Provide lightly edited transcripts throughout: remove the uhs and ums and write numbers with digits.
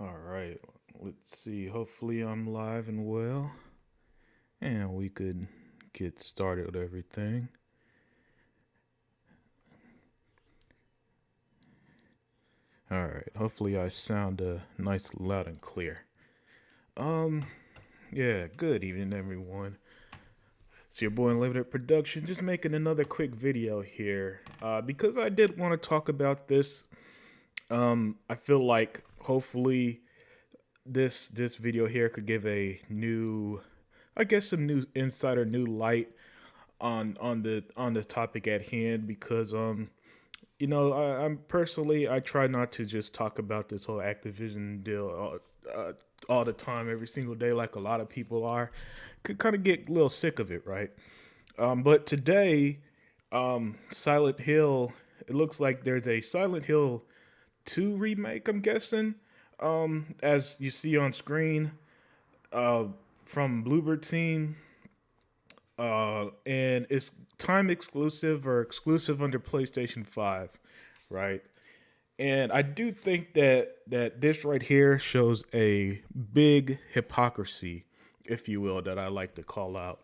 All right, let's see. Hopefully, I'm live and well, and we could get started with everything. All right, hopefully, I sound nice, loud, and clear. Um, yeah, good evening, everyone. It's your boy Unlimited Production, just making another quick video here. Because I did want to talk about this. I feel like hopefully this video here could give a new, I guess, some new insight or new light on the topic at hand because I'm personally I try not to just talk about this whole Activision deal all the time every single day like a lot of people are. Could kind of get a little sick of it, right? But today, Silent Hill. It looks like there's a Silent Hill 2 remake. I'm guessing, as you see on screen, uh, from Bluebird Team, and it's time exclusive or exclusive under PlayStation 5, right? And I do think that this right here shows a big hypocrisy, if you will, that I like to call out.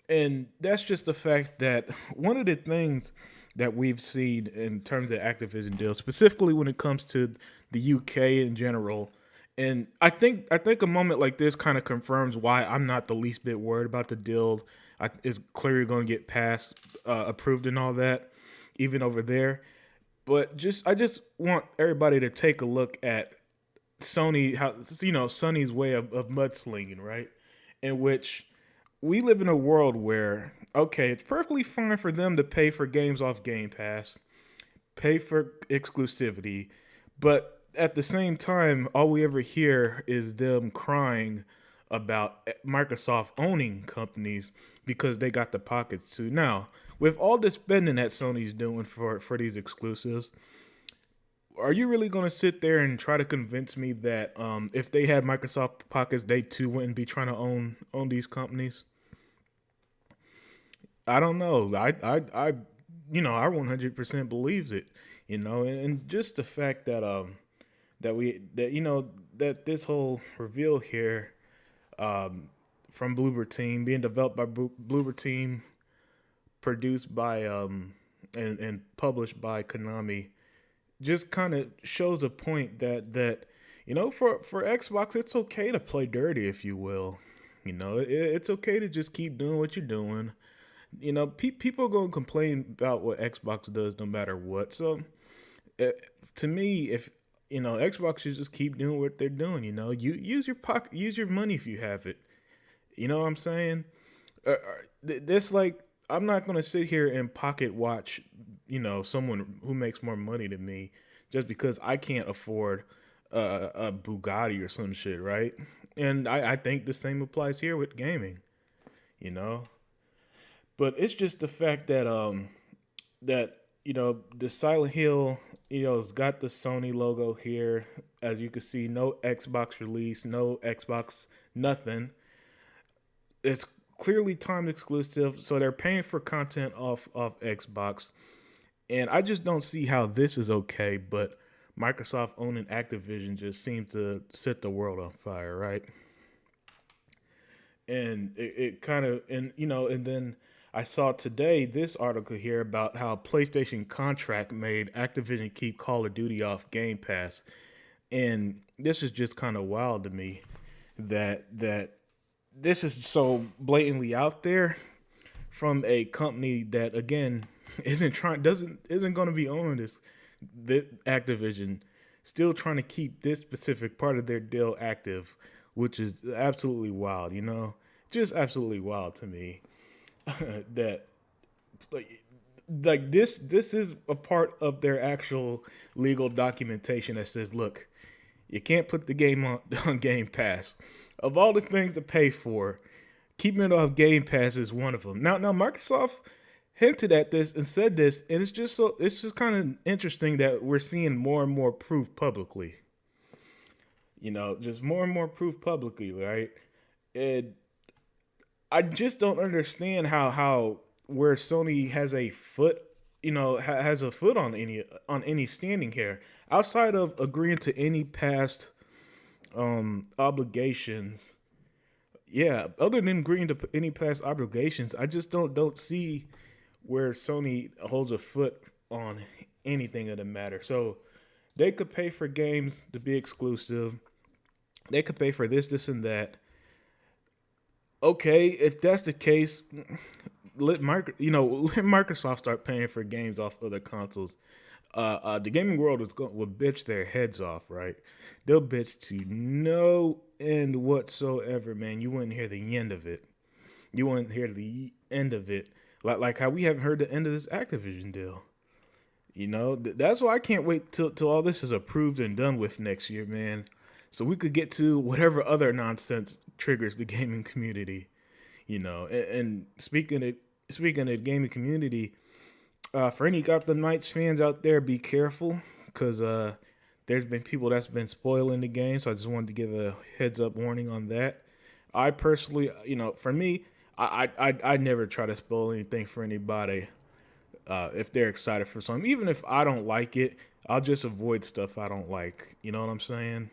And that's just the fact that one of the things that we've seen in terms of Activision deals, specifically when it comes to the UK in general, and I think a moment like this kind of confirms why I'm not the least bit worried about the deal. It's clearly going to get passed, approved, and all that, even over there. But I just want everybody to take a look at Sony, how Sony's way of mudslinging, right? In which we live in a world where okay, it's perfectly fine for them to pay for games off Game Pass, pay for exclusivity, but at the same time, all we ever hear is them crying about Microsoft owning companies because they got the pockets too. Now, with all the spending that Sony's doing for these exclusives, are you really going to sit there and try to convince me that if they had Microsoft pockets, they too wouldn't be trying to own these companies? I don't know. I 100% believes it. And just the fact that that this whole reveal here from Bloober Team being developed by Bloober Team, produced by and published by Konami, just kind of shows a point that for Xbox it's okay to play dirty, if you will. It's okay to just keep doing what you're doing. People are going to complain about what Xbox does no matter what. So, uh, to me, if Xbox should just keep doing what they're doing. You use your pocket, use your money if you have it. You know what I'm saying? This like I'm not going to sit here and pocket watch. Someone who makes more money than me just because I can't afford a Bugatti or some shit, right? And I think the same applies here with gaming. You know, but it's just the fact that the Silent Hill it's got the Sony logo here. As you can see, no Xbox release, no Xbox nothing. It's clearly time exclusive, so they're paying for content off Xbox. And I just don't see how this is okay, but Microsoft owning Activision just seems to set the world on fire, right? And it kind of and then I saw today this article here about how PlayStation contract made Activision keep Call of Duty off Game Pass, and this is just kind of wild to me that this is so blatantly out there from a company that again isn't going to be owning this Activision, still trying to keep this specific part of their deal active, which is absolutely wild. Just absolutely wild to me that like this is a part of their actual legal documentation that says, look, you can't put the game on Game Pass. Of all the things to pay for, keeping it off Game Pass is one of them. Now Microsoft hinted at this and said this, and it's just kind of interesting that we're seeing more and more proof publicly. Just more and more proof publicly, right? And I just don't understand how where Sony has a foot has a foot on any standing here outside of agreeing to any past obligations. Yeah, other than agreeing to any past obligations, I just don't see where Sony holds a foot on anything of the matter. So they could pay for games to be exclusive. They could pay for this, and that. Okay, if that's the case, let Microsoft start paying for games off other consoles. The gaming world will bitch their heads off, right? They'll bitch to no end whatsoever, man. You wouldn't hear the end of it. You wouldn't hear the end of it. Like how we haven't heard the end of this Activision deal. That's why I can't wait till all this is approved and done with next year, man. So we could get to whatever other nonsense triggers the gaming community. And speaking of gaming community, for any Gotham Knights fans out there, be careful because there's been people that's been spoiling the game. So I just wanted to give a heads up warning on that. I personally, for me, I never try to spoil anything for anybody. If they're excited for something, even if I don't like it, I'll just avoid stuff I don't like. You know what I'm saying?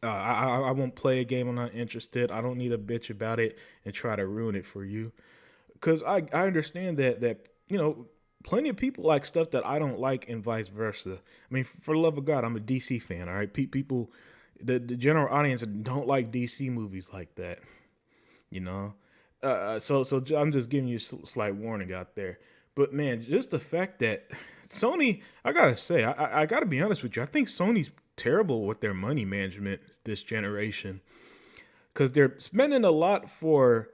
I won't play a game I'm not interested. I don't need a bitch about it and try to ruin it for you. Because I understand that plenty of people like stuff that I don't like and vice versa. I mean, for the love of God, I'm a DC fan, all right? People, the general audience don't like DC movies like that, So I'm just giving you a slight warning out there. But, man, just the fact that Sony, I got to say, I got to be honest with you. I think Sony's terrible with their money management this generation because they're spending a lot for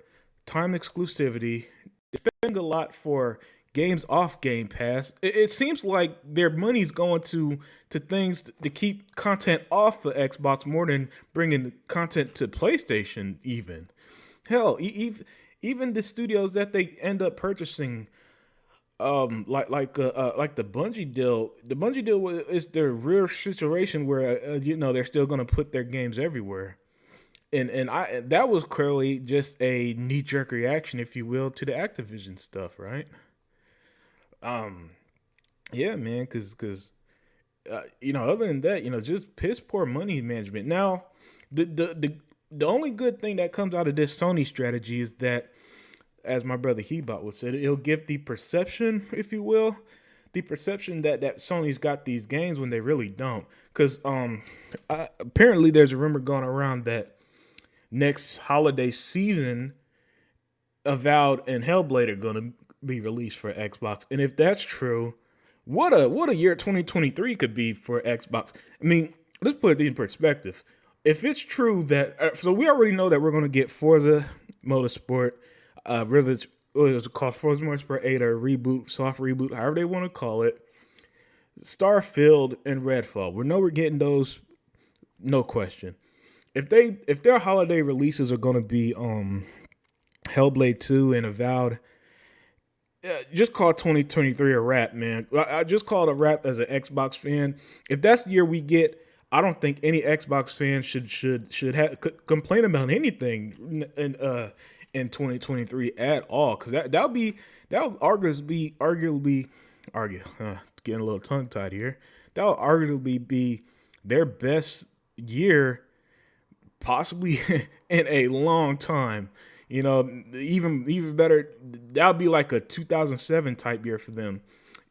time exclusivity. They're spending a lot for games off Game Pass. It seems like their money's going to things to keep content off of Xbox more than bringing content to PlayStation even. Hell, even the studios that they end up purchasing, like the Bungie deal. The Bungie deal is their real situation where they're still going to put their games everywhere, and that was clearly just a knee jerk reaction, if you will, to the Activision stuff, right? Yeah, man, because other than that, just piss poor money management. Now, the only good thing that comes out of this Sony strategy is that, as my brother Hebot would say, it'll give the perception, if you will, the perception that Sony's got these games when they really don't. Because apparently there's a rumor going around that next holiday season, Avowed and Hellblade are going to be released for Xbox. And if that's true, what a year 2023 could be for Xbox. I mean, let's put it in perspective. If it's true that, so we already know that we're going to get Forza Motorsport, whether it's called Forza Motorsport 8 or reboot, soft reboot, however they want to call it, Starfield and Redfall. We know we're getting those, no question. If their holiday releases are going to be Hellblade 2 and Avowed, just call 2023 a wrap, man. I just call it a wrap as an Xbox fan. If that's the year we get, I don't think any Xbox fan could complain about anything in 2023 at all, because that would arguably getting a little tongue tied here. That would arguably be their best year, possibly in a long time. Even better, that would be like a 2007 type year for them.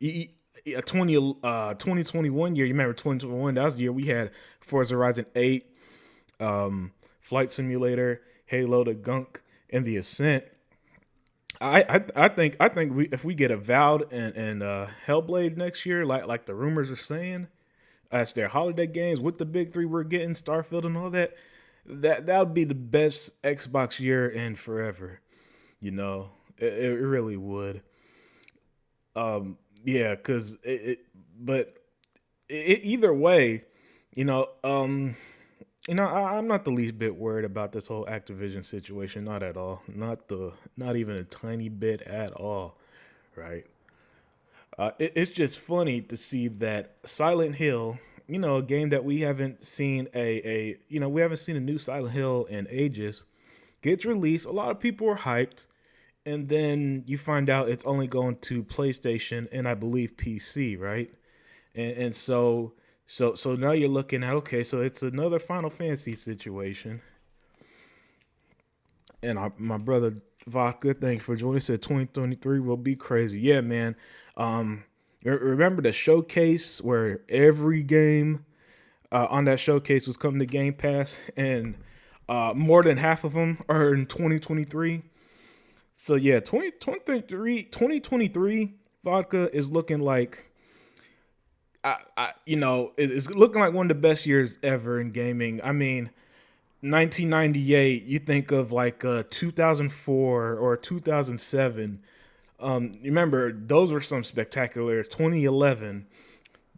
A 2021 year, you remember 2021, that was the year we had Forza Horizon 8, Flight Simulator, Halo, the Gunk, and the Ascent. I think if we get Avowed and Hellblade next year, like the rumors are saying, as their holiday games with the big three we're getting, Starfield and all that, that would be the best Xbox year in forever. It really would. Yeah, because either way, I'm not the least bit worried about this whole Activision situation. Not at all. Not even a tiny bit at all. Right. It's just funny to see that Silent Hill, a game that we haven't seen we haven't seen a new Silent Hill in ages, gets released. A lot of people are hyped, and then you find out it's only going to PlayStation and I believe PC, right? And so now you're looking at, okay, so it's another Final Fantasy situation. And my brother Vodka, thanks for joining. Said 2023 will be crazy. Yeah, man. Um, remember the showcase where every game on that showcase was coming to Game Pass, and more than half of them are in 2023. So yeah, 2023 Vodka is looking like it's looking like one of the best years ever in gaming. I mean, 1998, you think of like 2004 or 2007. Remember, those were some spectacular years. 2011,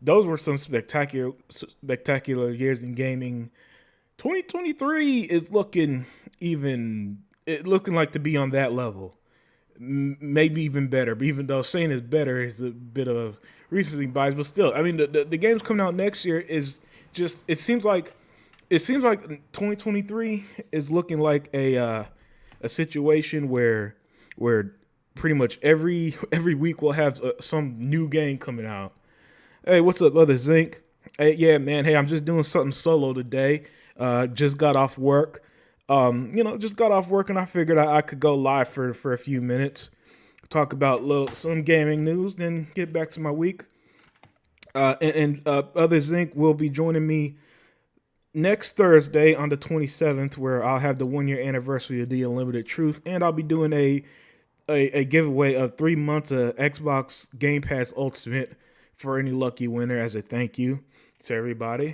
those were some spectacular years in gaming. 2023 is looking like to be on that level, maybe even better. But even though saying it's better is a bit of recency bias, but still, I mean, the games coming out next year is just it seems like 2023 is looking like a situation where pretty much every week we'll have some new game coming out. Hey, what's up, other Zinc? Hey, yeah, man. Hey, I'm just doing something solo today. Just got off work. Just got off work, and I figured I could go live for a few minutes, talk about some gaming news, then get back to my week. And other Zinc will be joining me next Thursday on the 27th, where I'll have the 1 year anniversary of The Unlimited Truth, and I'll be doing a giveaway of 3 months of Xbox Game Pass Ultimate for any lucky winner as a thank you to everybody.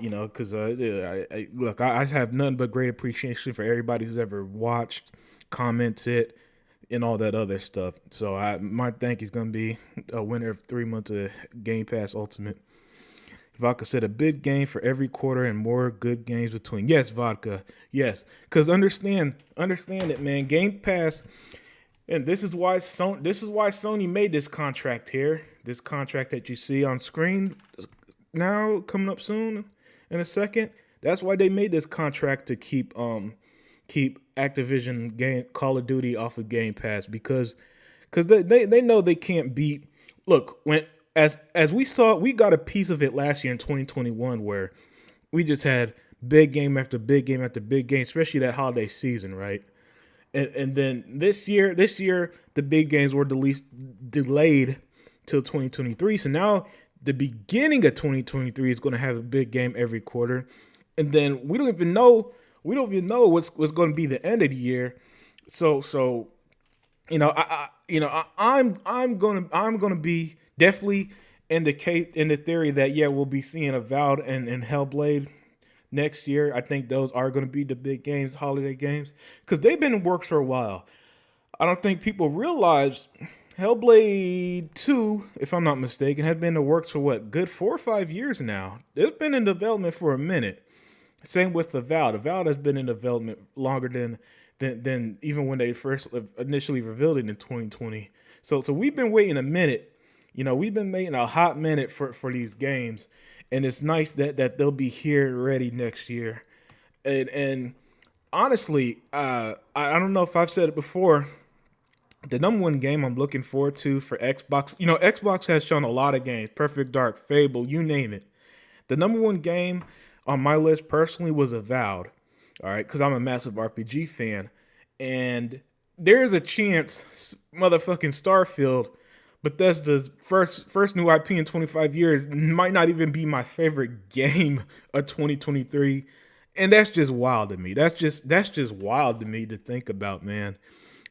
Because I have none but great appreciation for everybody who's ever watched, commented, and all that other stuff. So my thank you is going to be a winner of 3 months of Game Pass Ultimate. Vodka said a big game for every quarter and more good games between. Yes, Vodka. Yes. Because understand it, man. Game Pass, and this is why Sony made this contract here. This contract that you see on screen now coming up soon in a second. That's why they made this contract to keep Activision game Call of Duty off of Game Pass because they know they can't beat. Look, as we saw, we got a piece of it last year in 2021 where we just had big game after big game after big game, especially that holiday season, right? And then this year the big games were delayed till 2023. So now the beginning of 2023 is going to have a big game every quarter, and then we don't even know what's going to be the end of the year. So I'm gonna be definitely in the theory that we'll be seeing Avowed and Hellblade next year. I think those are going to be the big games, holiday games, because they've been in works for a while. I don't think people realize Hellblade 2, if I'm not mistaken, has been in the works for what, good 4 or 5 years now. It's been in development for a minute. Same with Avowed. Avowed has been in development longer than even when they first initially revealed it in 2020. So we've been waiting a minute. We've been waiting a hot minute for these games, and it's nice that they'll be here ready next year. And honestly, I don't know if I've said it before. The number one game I'm looking forward to for Xbox, Xbox has shown a lot of games, Perfect Dark, Fable, you name it. The number one game on my list personally was Avowed, all right, because I'm a massive RPG fan. And there's a chance motherfucking Starfield, Bethesda's first new IP in 25 years, might not even be my favorite game of 2023. And that's just wild to me. That's just wild to me to think about, man.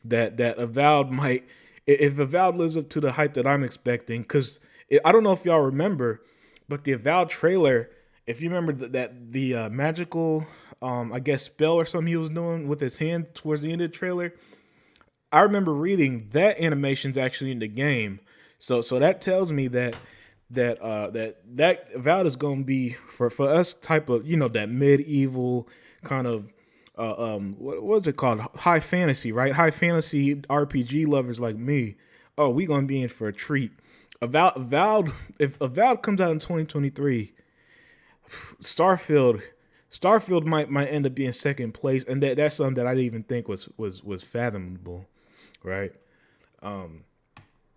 That Avowed might, if Avowed lives up to the hype that I'm expecting, because I don't know if y'all remember, but the Avowed trailer, if you remember the magical, I guess, spell or something he was doing with his hand towards the end of the trailer, I remember reading that animation's actually in the game. So that tells me that Avowed is going to be for us type of, that medieval kind of what's it called? High fantasy, right? High fantasy RPG lovers like me. Oh, we gonna be in for a treat. Avowed, if Avowed comes out in 2023, Starfield Starfield might end up being second place, and that's something that I didn't even think was fathomable, right? Um,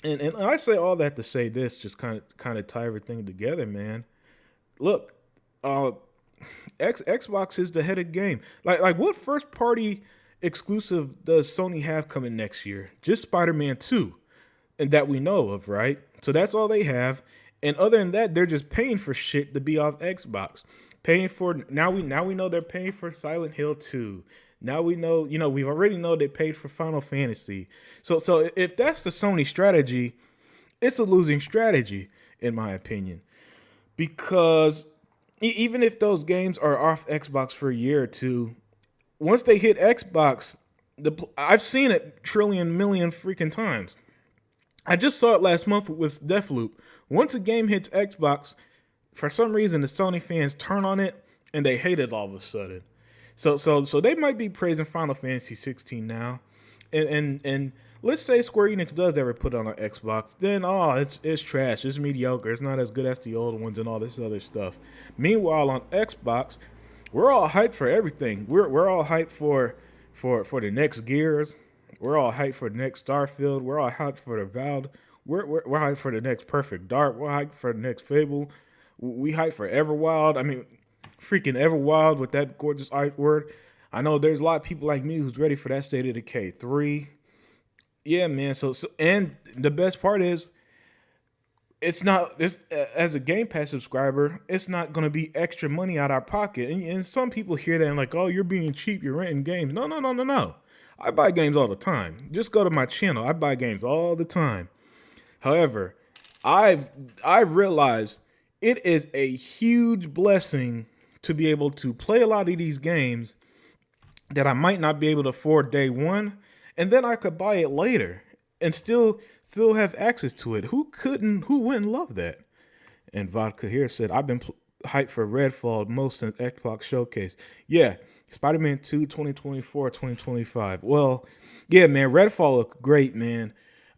and I say all that to say this, just kind of tie everything together, man. Look, uh, Xbox is the head of game. Like what first party exclusive does Sony have coming next year? Just Spider-Man 2, and that we know of, right? So that's all they have. And other than that, they're just paying for shit to be off Xbox. Paying for now we know they're paying for Silent Hill 2. Now we know, we've already know they paid for Final Fantasy. So if that's the Sony strategy, it's a losing strategy in my opinion. Because even if those games are off Xbox for a year or two, once they hit Xbox, I've seen it trillion million freaking times. I just saw it last month with Deathloop. Once a game hits Xbox, for some reason the Sony fans turn on it and they hate it all of a sudden. So they might be praising Final Fantasy 16 now, and let's say Square Enix does ever put it on an Xbox, then it's trash, it's mediocre, it's not as good as the old ones and all this other stuff. Meanwhile, on Xbox, we're all hyped for everything. We're all hyped for the next Gears. We're all hyped for the next Starfield. We're all hyped for the Valve. We're hyped for the next Perfect Dark. We're hyped for the next Fable. We hyped for Everwild. I mean, freaking Everwild with that gorgeous artwork. I know there's a lot of people like me who's ready for that State of Decay 3. Yeah, man. So and the best part is, it's not this as a Game Pass subscriber, it's not going to be extra money out of our pocket. And some people hear that and like, oh, you're being cheap, you're renting games. No. I buy games all the time. Just go to my channel. I buy games all the time. However, I've realized it is a huge blessing to be able to play a lot of these games that I might not be able to afford day one, and then I could buy it later and still have access to it. Who wouldn't love that? And Vodka here said, I've been hyped for Redfall most since Xbox Showcase. Yeah, Spider-Man 2, 2024, 2025. Well, yeah, man, Redfall looked great, man.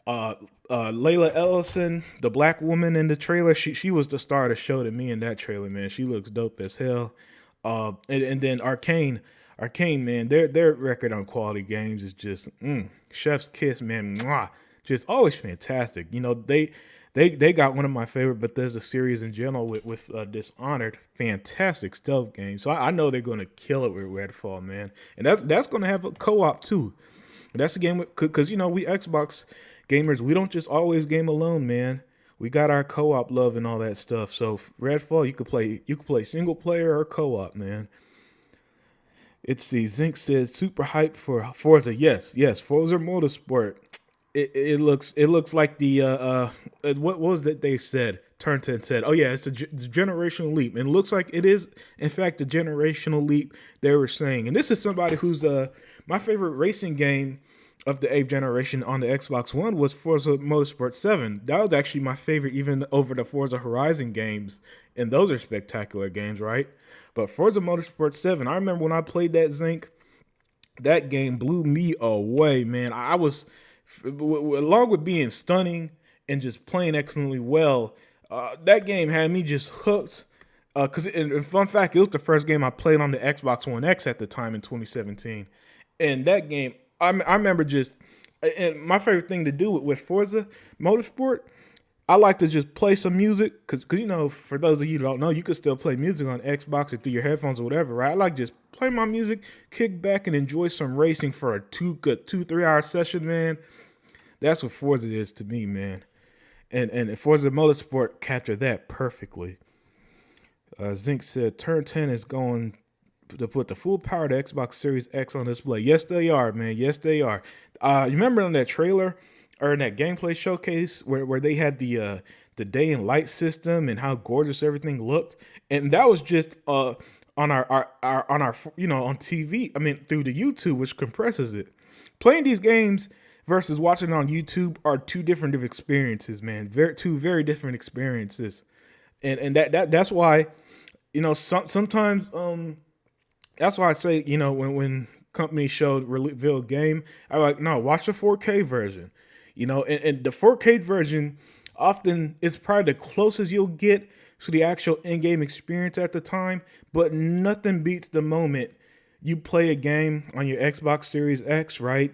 Layla Ellison, the black woman in the trailer, she was the star of the show to me in that trailer, man. She looks dope as hell. And then Arcane, man, their record on quality games is just chef's kiss, man. Mwah. Just always fantastic. They got one of my favorite Bethesda series in general with Dishonored. Fantastic stealth game. So I know they're going to kill it with Redfall, man. And that's going to have a co-op too. That's a game because we Xbox gamers, we don't just always game alone, man. We got our co-op love and all that stuff. So Redfall, you could play single player or co-op, man. Let's see. Zinc says super hype for Forza. Yes, Forza Motorsport. It looks like the what was that they said? Turn 10 said, oh yeah, it's a generational leap, and it looks like it is in fact a generational leap they were saying. And this is somebody who's my favorite racing game of the 8th generation on the Xbox One was Forza Motorsport 7. That was actually my favorite, even over the Forza Horizon games, and those are spectacular games, right? But Forza Motorsport 7, I remember when I played that, Zinc, that game blew me away, man. I was, along with being stunning and just playing excellently well, that game had me just hooked. Because, and fun fact, it was the first game I played on the Xbox One X at the time in 2017. And that game, I remember just, and my favorite thing to do with Forza Motorsport, I like to just play some music, because for those of you who don't know, you can still play music on Xbox or through your headphones or whatever, right? I like to just play my music, kick back, and enjoy some racing for a 2-3 hour session, man. That's what Forza is to me, man. And Forza Motorsport captured that perfectly. Zinc said, Turn 10 is going to put the full power of the Xbox Series X on display. Yes, they are, man. Yes, they are. You remember on that trailer or in that gameplay showcase where they had the day and light system and how gorgeous everything looked, and that was just on our on TV. I mean, through the YouTube, which compresses it. Playing these games versus watching it on YouTube are two different experiences, man. Two very different experiences, and that's why sometimes that's why I say, when companies reveal a game, I'm like, no, watch the 4K version. And the 4K version often is probably the closest you'll get to the actual in-game experience at the time, but nothing beats the moment you play a game on your Xbox Series X, right?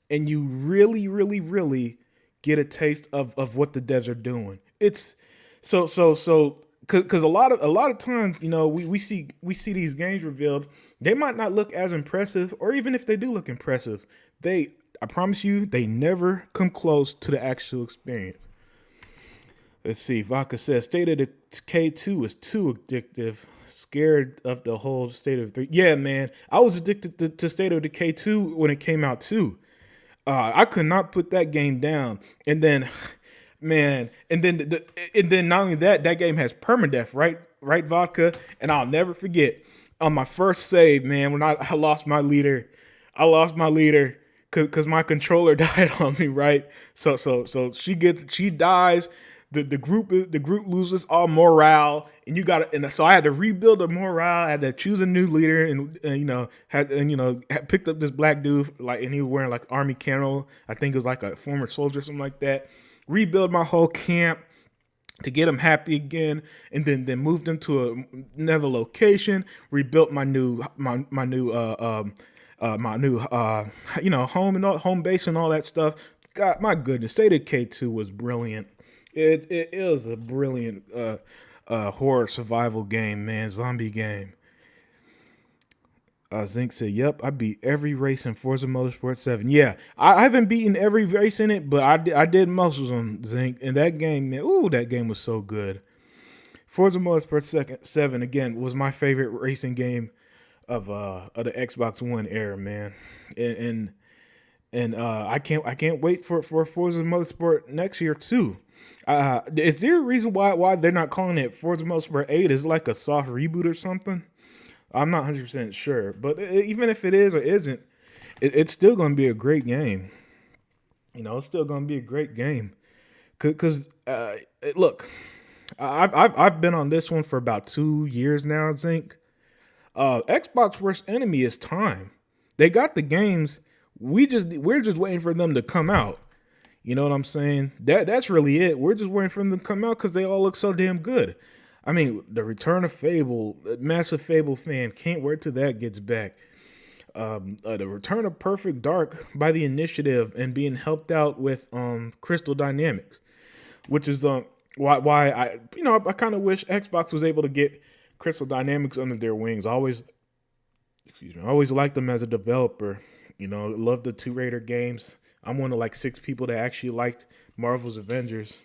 And you really, really, really get a taste of what the devs are doing. It's so because a lot of times, we see these games revealed. They might not look as impressive, or even if they do look impressive, they I promise you they never come close to the actual experience. Let's see. Vodka says State of Decay 2 is too addictive. Scared of the whole State of 3. Yeah, man. I was addicted to State of Decay 2 when it came out too. I could not put that game down. And then, man, and then not only that, that game has permadeath, right? Right, Vodka. And I'll never forget on my first save, man, when I lost my leader, because my controller died on me, right? So she dies. The group loses all morale, and so I had to rebuild the morale. I had to choose a new leader, and had picked up this black dude, like, and he was wearing like army camo. I think it was like a former soldier, something like that. Rebuild my whole camp to get him happy again, and then moved him to another location. Rebuilt my new home and home base and all that stuff. God, my goodness, State of K2 was brilliant. It is a brilliant horror survival game, man. Zombie game. Zink said, "Yep, I beat every race in Forza Motorsport 7." Yeah, I haven't beaten every race in it, but I did most of them, Zink. And that game, man, that game was so good. Forza Motorsport 7 again was my favorite racing game of the Xbox One era, man. And I can't wait for Forza Motorsport next year too. Is there a reason why they're not calling it Forza Motorsport 8? Is it like a soft reboot or something? I'm not 100% sure, but even if it is or isn't, it's still going to be a great game. It's still going to be a great game. Cause look, I've been on this one for about 2 years now, I think. Xbox worst enemy is time. They got the games. We're just waiting for them to come out. You know what I'm saying? That's really it. We're just waiting for them to come out because they all look so damn good. I mean, the Return of Fable, massive Fable fan, can't wait till that gets back. The Return of Perfect Dark by the Initiative and being helped out with Crystal Dynamics, which is why I kind of wish Xbox was able to get Crystal Dynamics under their wings. I always liked them as a developer. Love the Tomb Raider games. I'm one of like 6 people that actually liked Marvel's Avengers.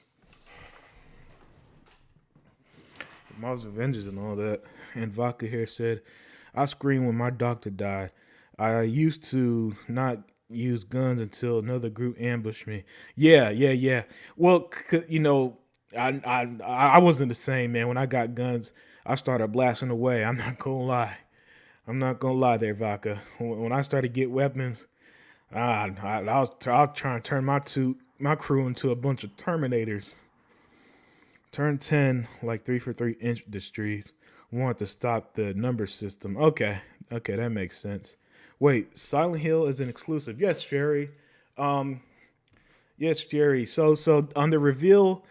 And all that. And Vodka here said, "I screamed when my doctor died. I used to not use guns until another group ambushed me." Yeah. Well, I wasn't the same, man. When I got guns, I started blasting away. I'm not gonna lie there, Vodka. When I started to get weapons, I was trying to turn my crew into a bunch of Terminators. Turn 10 like 3 for 3 industries. Want to stop the number system. Okay, that makes sense. Wait, Silent Hill is an exclusive. Yes, Sherry. Yes, Jerry. So on the reveal,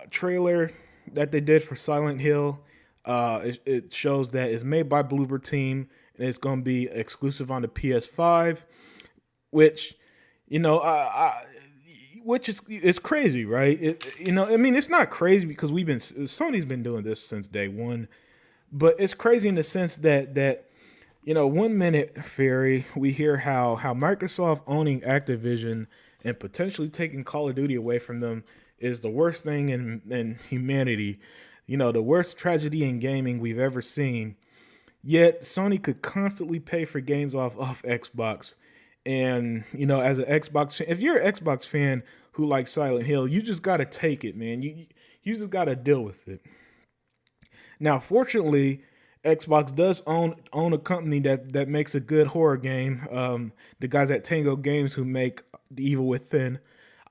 trailer that they did for Silent Hill, it shows that it's made by Bloober Team and it's going to be exclusive on the PS5, which, which is it's crazy, right? It's not crazy because Sony's been doing this since day one, but it's crazy in the sense that 1 minute, Fairy, we hear how Microsoft owning Activision and potentially taking Call of Duty away from them is the worst thing in humanity. The worst tragedy in gaming we've ever seen. Yet Sony could constantly pay for games off Xbox. And, as an Xbox fan, if you're an Xbox fan who likes Silent Hill, you just got to take it, man. You just got to deal with it. Now, fortunately, Xbox does own a company that makes a good horror game. The guys at Tango Games who make The Evil Within.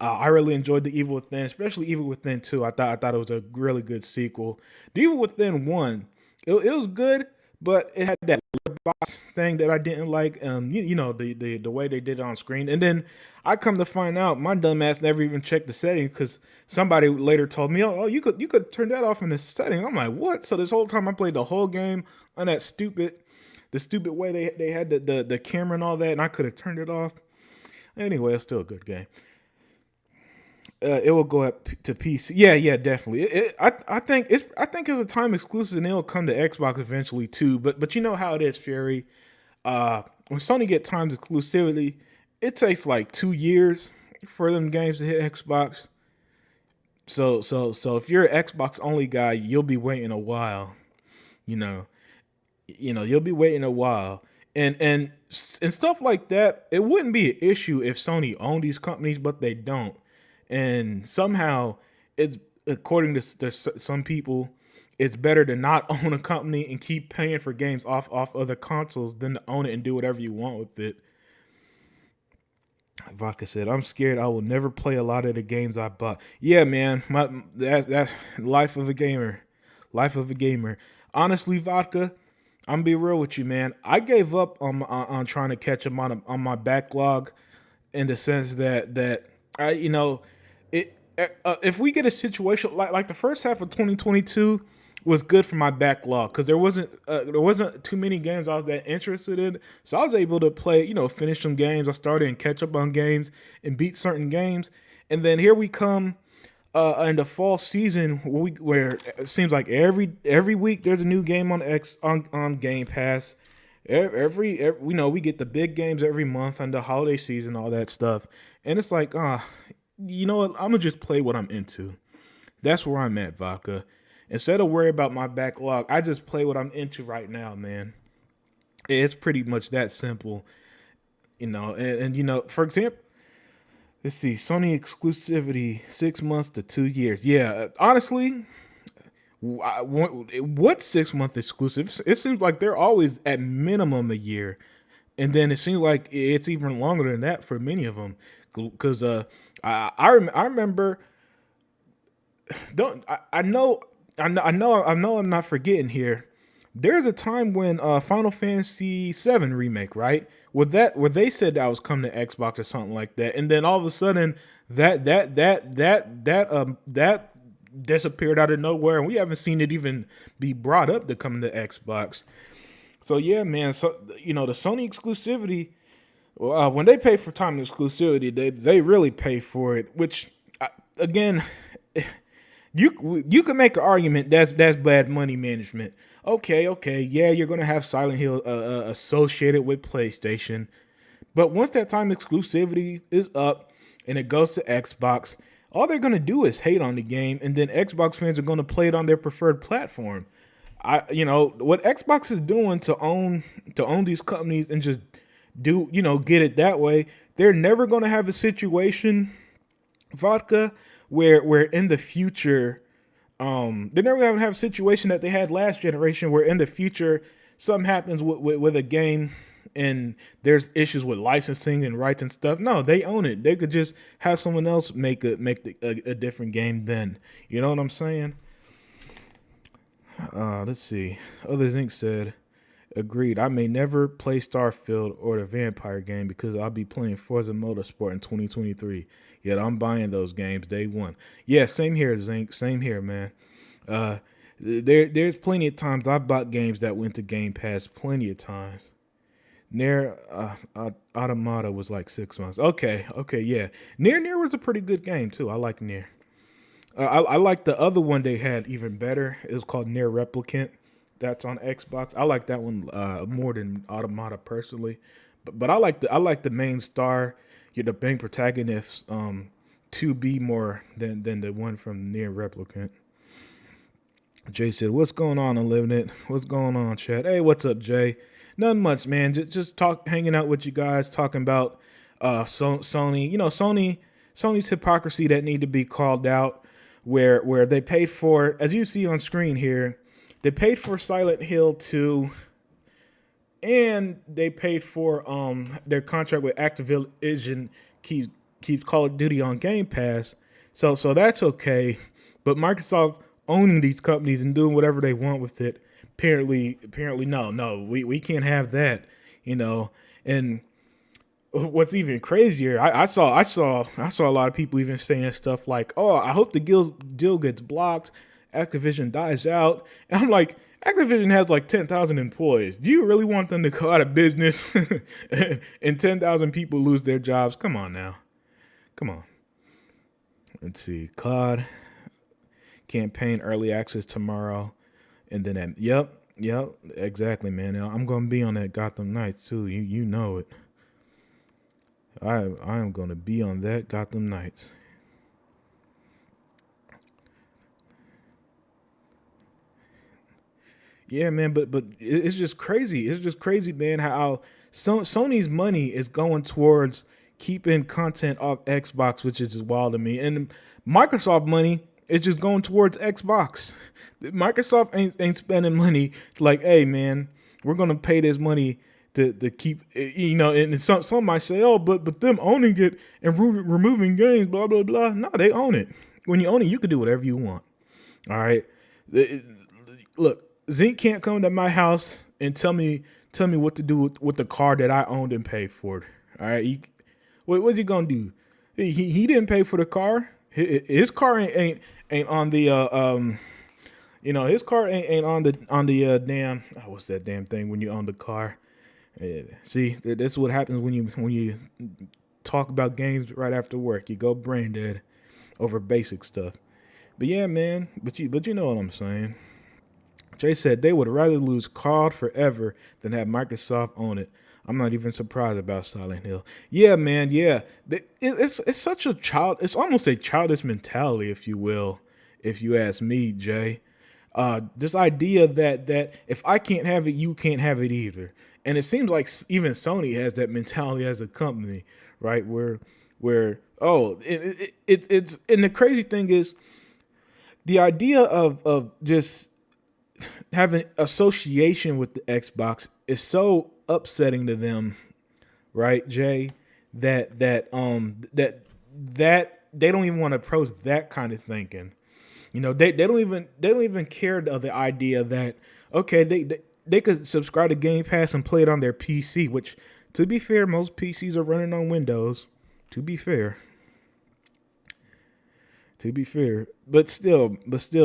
I really enjoyed The Evil Within, especially Evil Within 2. I thought it was a really good sequel. The Evil Within 1, it was good, but it had that box thing that I didn't like. You know the way they did it on screen, and then I come to find out my dumb ass never even checked the settings because somebody later told me, oh, you could turn that off in the setting. I'm like, what? So this whole time I played the whole game on the stupid way they had the camera and all that, and I could have turned it off. Anyway, it's still a good game. It will go up to PC. Yeah, yeah, definitely. I think it's a time exclusive, and it'll come to Xbox eventually too. But you know how it is, Fury. When Sony get times exclusivity, it takes like 2 years for them games to hit Xbox. So if you're an Xbox only guy, you'll be waiting a while. You know, you'll be waiting a while, and stuff like that. It wouldn't be an issue if Sony owned these companies, but they don't. And somehow, it's according to some people, it's better to not own a company and keep paying for games off other consoles than to own it and do whatever you want with it. Vodka said, "I'm scared I will never play a lot of the games I bought." Yeah, man, that's life of a gamer. Life of a gamer. Honestly, Vodka, I'm gonna be real with you, man. I gave up on trying to catch up on my backlog, in the sense that I it if we get a situation like the first half of 2022 was good for my backlog because there wasn't too many games I was that interested in, so I was able to play, finish some games I started and catch up on games and beat certain games. And then here we come in the fall season where it seems like every week there's a new game on Game Pass. Every we get the big games every month on the holiday season, all that stuff, and it's like, you know what? I'm gonna just play what I'm into. That's where I'm at, Vodka. Instead of worry about my backlog, I just play what I'm into right now, man. It's pretty much that simple, and for example, let's see, Sony exclusivity 6 months to 2 years. Yeah, honestly, what 6 month exclusive? It seems like they're always at minimum a year, and then it seems like it's even longer than that for many of them. Because I remember, I know I'm not forgetting here. There's a time when Final Fantasy VII remake, right? Where they said that was coming to Xbox or something like that, and then all of a sudden that disappeared out of nowhere, and we haven't seen it even be brought up to come to Xbox. So yeah, man. So the Sony exclusivity. When they pay for time exclusivity, they really pay for it. Which, again, you can make an argument that's bad money management. Okay, yeah, you're gonna have Silent Hill associated with PlayStation, but once that time exclusivity is up and it goes to Xbox, all they're gonna do is hate on the game, and then Xbox fans are gonna play it on their preferred platform. What Xbox is doing to own these companies and just get it that way. They're never going to have a situation, Vodka, where in the future, they're never going to have a situation that they had last generation, where in the future something happens with a game and there's issues with licensing and rights and stuff. No, they own it. They could just have someone else make a different game then. You know what I'm saying? Let's see. Other Zinc said, agreed. I may never play Starfield or the Vampire game because I'll be playing Forza Motorsport in 2023. Yet I'm buying those games day one. Yeah, same here, Zinc. Same here, man. There's plenty of times I've bought games that went to Game Pass. Plenty of times. Nier Automata was like 6 months. Okay, yeah. Nier was a pretty good game too. I like Nier. I like the other one they had even better. It was called Nier Replicant. That's on Xbox. I like that one more than Automata personally, but I like the main star, the main protagonist, to be more than the one from Nier Replicant. Jay said, "What's going on, Unlimited? What's going on, chat? Hey, what's up, Jay? Nothing much, man. Just hanging out with you guys, talking about Sony. Sony's hypocrisy that need to be called out, where they paid for, as you see on screen here." They paid for Silent Hill 2, and they paid for their contract with Activision keeps Call of Duty on Game Pass. So that's okay. But Microsoft owning these companies and doing whatever they want with it apparently, no, we can't have that, you know. And what's even crazier, I saw a lot of people even saying stuff like, "Oh, I hope the deal gets blocked, Activision dies out," and I'm like, Activision has like 10,000 employees. Do you really want them to go out of business and 10,000 people lose their jobs? Come on now, come on. Let's see, COD campaign early access tomorrow, and then yep, exactly, man. I'm gonna be on that Gotham Knights too. You know it. I am gonna be on that Gotham Knights. Yeah, man, but it's just crazy. It's just crazy, man. How Sony's money is going towards keeping content off Xbox, which is just wild to me, and Microsoft money is just going towards Xbox. Microsoft ain't spending money like, hey, man, we're gonna pay this money to keep, you know. And some might say, oh, but them owning it and removing games, blah blah blah. No, they own it. When you own it, you can do whatever you want. All right. Look, Zink can't come to my house and tell me what to do with the car that I owned and paid for. All right, what's he gonna do? He didn't pay for the car. His car ain't on the his car ain't on the damn, what's that damn thing when you own the car? Yeah. See, that's what happens when you talk about games right after work. You go brain dead over basic stuff. But yeah, man. But you know what I'm saying. Jay said they would rather lose COD forever than have Microsoft own it. I'm not even surprised about Silent Hill. Yeah, man. Yeah, it's such a child. It's almost a childish mentality, if you will, if you ask me, Jay. This idea that if I can't have it, you can't have it either. And it seems like even Sony has that mentality as a company, right? Where it's, and the crazy thing is the idea of just having association with the Xbox is so upsetting to them, right, Jay? That they don't even want to approach that kind of thinking. You know, they don't even care of the idea that, okay, they could subscribe to Game Pass and play it on their PC, which, to be fair, most PCs are running on Windows. To be fair, but still,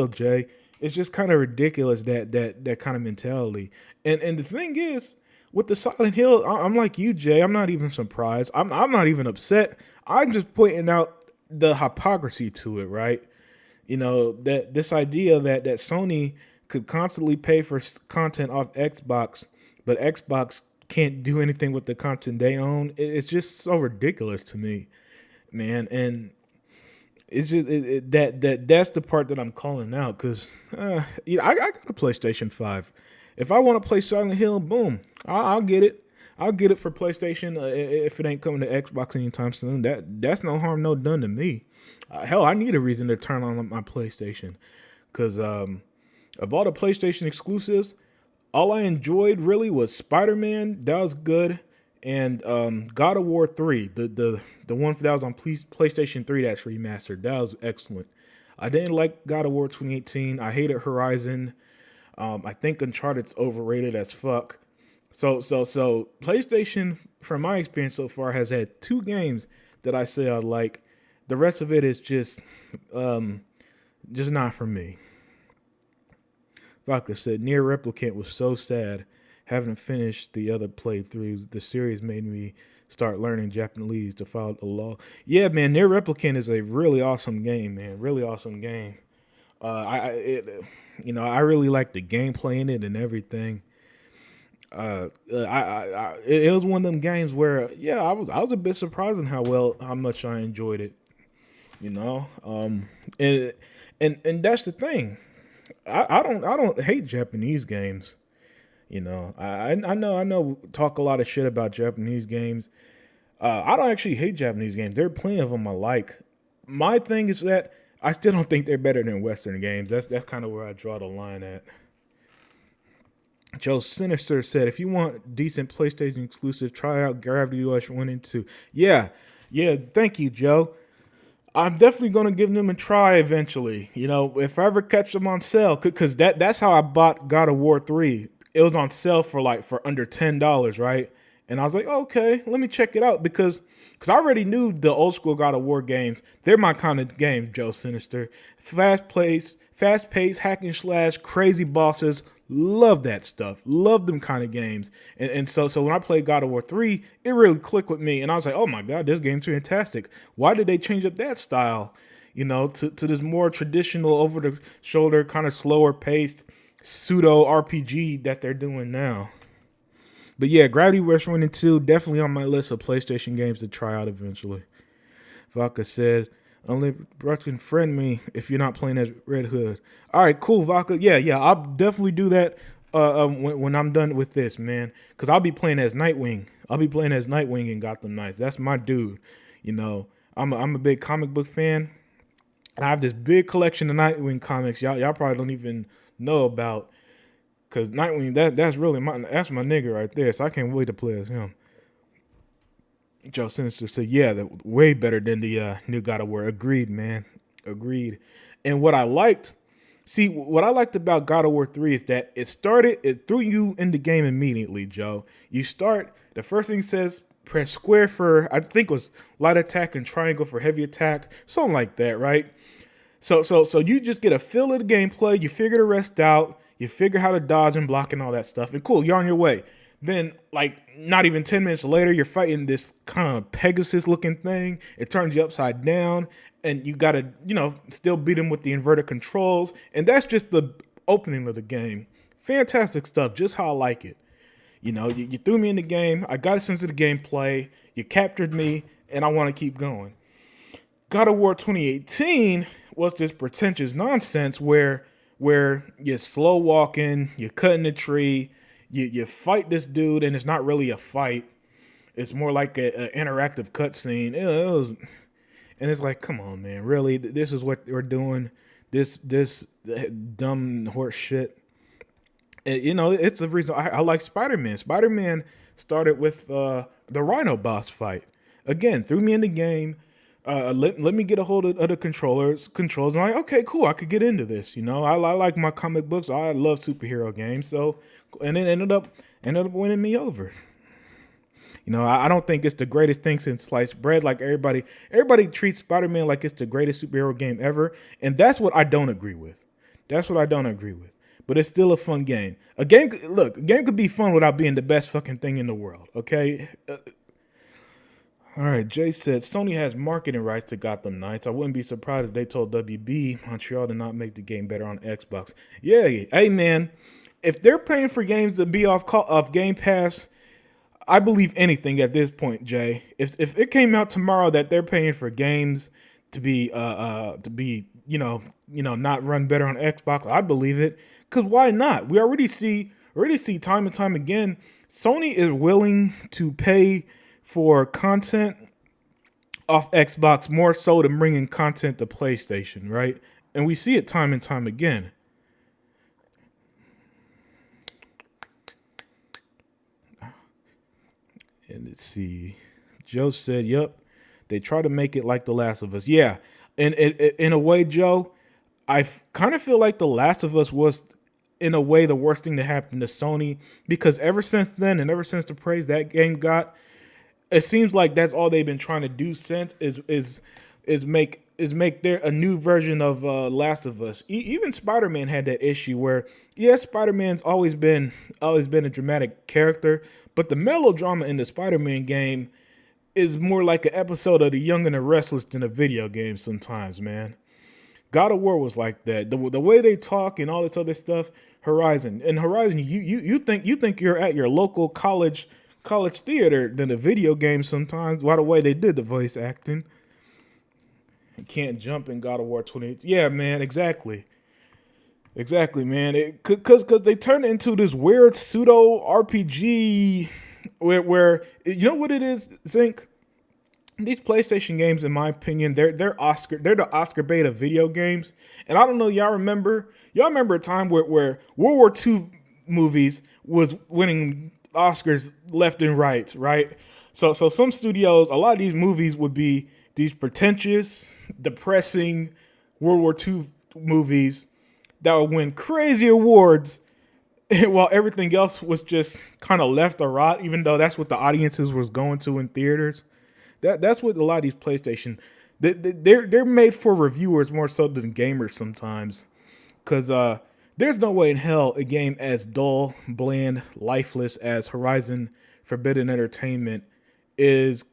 Jay, it's just kind of ridiculous that kind of mentality. And the thing is, with the Silent Hill, I'm like you, Jay. I'm not even surprised. I'm not even upset. I'm just pointing out the hypocrisy to it, right? You know, that this idea that Sony could constantly pay for content off Xbox, but Xbox can't do anything with the content they own. It's just so ridiculous to me, man. And it's just that's the part that I'm calling out, because I got a PlayStation 5. If I want to play Silent Hill, boom, I'll get it. I'll get it for PlayStation if it ain't coming to Xbox anytime soon. That's no harm, no done to me. Hell, I need a reason to turn on my PlayStation, because of all the PlayStation exclusives, all I enjoyed really was Spider-Man. That was good. And God of War 3, the one that was on PlayStation 3 that's remastered. That was excellent. I didn't like God of War 2018. I hated Horizon. I think Uncharted's overrated as fuck. So PlayStation, from my experience so far, has had 2 games that I say I like. The rest of it is just not for me. Vodka said, Near Replicant was so sad. Haven't finished the other playthroughs. The series made me start learning Japanese to follow the law. Yeah, man, Near Replicant is a really awesome game, man. Really awesome game. I really like the gameplay in it and everything. It was one of them games where, yeah, I was a bit surprised on how much I enjoyed it. You know, and that's the thing. I don't hate Japanese games. You know, I know talk a lot of shit about Japanese games. I don't actually hate Japanese games. There are plenty of them I like. My thing is that I still don't think they're better than Western games. That's kind of where I draw the line at. Joe Sinister said, if you want decent PlayStation exclusive, try out Gravity Rush 1 and 2. Yeah, thank you, Joe. I'm definitely gonna give them a try eventually. You know, if I ever catch them on sale, because that's how I bought God of War 3. It was on sale for under $10, right? And I was like, okay, let me check it out because I already knew the old school God of War games. They're my kind of games, Joe Sinister. Fast paced, hack and slash, crazy bosses. Love that stuff. Love them kind of games. And so when I played God of War 3, it really clicked with me. And I was like, oh my God, this game's fantastic. Why did they change up that style? You know, to this more traditional, over the shoulder, kind of slower paced pseudo RPG that they're doing now. But yeah, Gravity Rush 1 and 2, definitely on my list of PlayStation games to try out eventually. Vodka said, only can friend me if you're not playing as Red Hood. All right, cool, Vodka. Yeah, I'll definitely do that when I'm done with this, man. Because I'll be playing as Nightwing. I'll be playing as Nightwing in Gotham Knights. That's my dude. You know, I'm a big comic book fan. And I have this big collection of Nightwing comics y'all probably don't even know about. Because Nightwing, that's my nigga right there. So I can't wait to play as him. Joe Sinister said, yeah, that way better than the new God of War. Agreed, man. Agreed. And what I liked about God of War 3 is that it threw you in the game immediately, Joe. You start, the first thing it says, press square for, I think it was light attack and triangle for heavy attack, something like that, right? So you just get a feel of the gameplay, you figure the rest out, you figure how to dodge and block and all that stuff, and cool, you're on your way. Then, like, not even 10 minutes later, you're fighting this kind of Pegasus-looking thing. It turns you upside down, and you gotta, still beat him with the inverted controls. And that's just the opening of the game. Fantastic stuff, just how I like it. You threw me in the game. I got a sense of the gameplay. You captured me, and I want to keep going. God of War 2018 was this pretentious nonsense where you're slow walking, you're cutting a tree, you fight this dude, and it's not really a fight. It's more like an interactive cutscene. And it's like, come on, man, really? This is what we're doing? This dumb horse shit. It's the reason I like Spider-Man. Spider-Man started with the Rhino boss fight. Again, threw me in the game. Let me get a hold of the controls. I'm like, okay, cool. I could get into this. I like my comic books. I love superhero games. So, and it ended up winning me over. I don't think it's the greatest thing since sliced bread. Like everybody treats Spider-Man like it's the greatest superhero game ever, and that's what I don't agree with. But it's still a fun game. A game could be fun without being the best fucking thing in the world. Okay. All right, Jay said, Sony has marketing rights to Gotham Knights. I wouldn't be surprised if they told WB Montreal to not make the game better on Xbox. Yeah, hey man, if they're paying for games to be off Game Pass, I believe anything at this point, Jay. If it came out tomorrow that they're paying for games to be not run better on Xbox, I'd believe it. Cause why not? We already see time and time again, Sony is willing to pay for content off Xbox more so than bringing content to PlayStation, right? And we see it time and time again. And let's see. Joe said, yep, they try to make it like The Last of Us. Yeah, and in a way, Joe, I kind of feel like The Last of Us was, in a way, the worst thing to happen to Sony, because ever since then and ever since the praise that game got, it seems like that's all they've been trying to do since is make a new version of Last of Us. Even Spider-Man had that issue where, Spider-Man's always been a dramatic character, but the melodrama in the Spider-Man game is more like an episode of The Young and the Restless than a video game sometimes, man. God of War was like that. The way they talk and all this other stuff. Horizon, you think you're at your local college theater than a video game sometimes. By the way they did the voice acting. You can't jump in God of War 28. Yeah, man, exactly, man. Because they turn it into this weird pseudo RPG where you know what it is, Zinc? These PlayStation games, in my opinion, they're the Oscar bait of video games. And I don't know, y'all remember a time where World War II movies was winning Oscars left and right? So some studios, a lot of these movies would be these pretentious, depressing World War II movies that would win crazy awards while everything else was just kind of left or rot, even though that's what the audiences was going to in theaters. That's what a lot of these PlayStation, they're made for reviewers more so than gamers sometimes. Because there's no way in hell a game as dull, bland, lifeless as Horizon Forbidden Entertainment is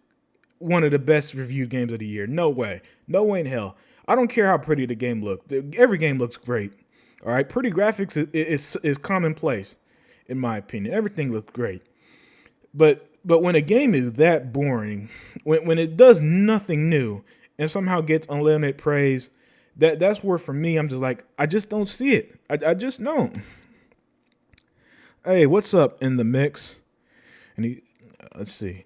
one of the best reviewed games of the year. No way. No way in hell. I don't care how pretty the game looks. Every game looks great. All right. Pretty graphics is commonplace, in my opinion. Everything looks great. But when a game is that boring, when it does nothing new and somehow gets unlimited praise, that's where for me I'm just like, I just don't see it. I just don't. Hey, what's up in the mix? And let's see.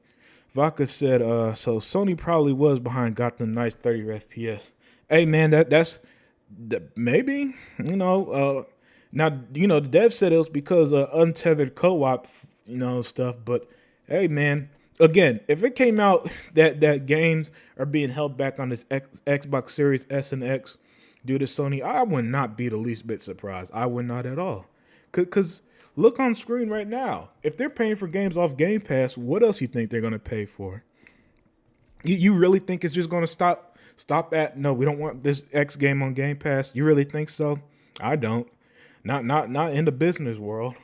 Vodka said, so Sony probably was behind Gotham Knights 30 FPS. Hey man, that's maybe, now, the dev said it was because of untethered co-op, stuff. But hey man, again, if it came out that games are being held back on this Xbox Series S and X due to Sony, I would not be the least bit surprised. I would not at all. Because look on screen right now. If they're paying for games off Game Pass, what else you think they're going to pay for? You really think it's just going to stop at, no, we don't want this X game on Game Pass? You really think so? I don't. Not in the business world.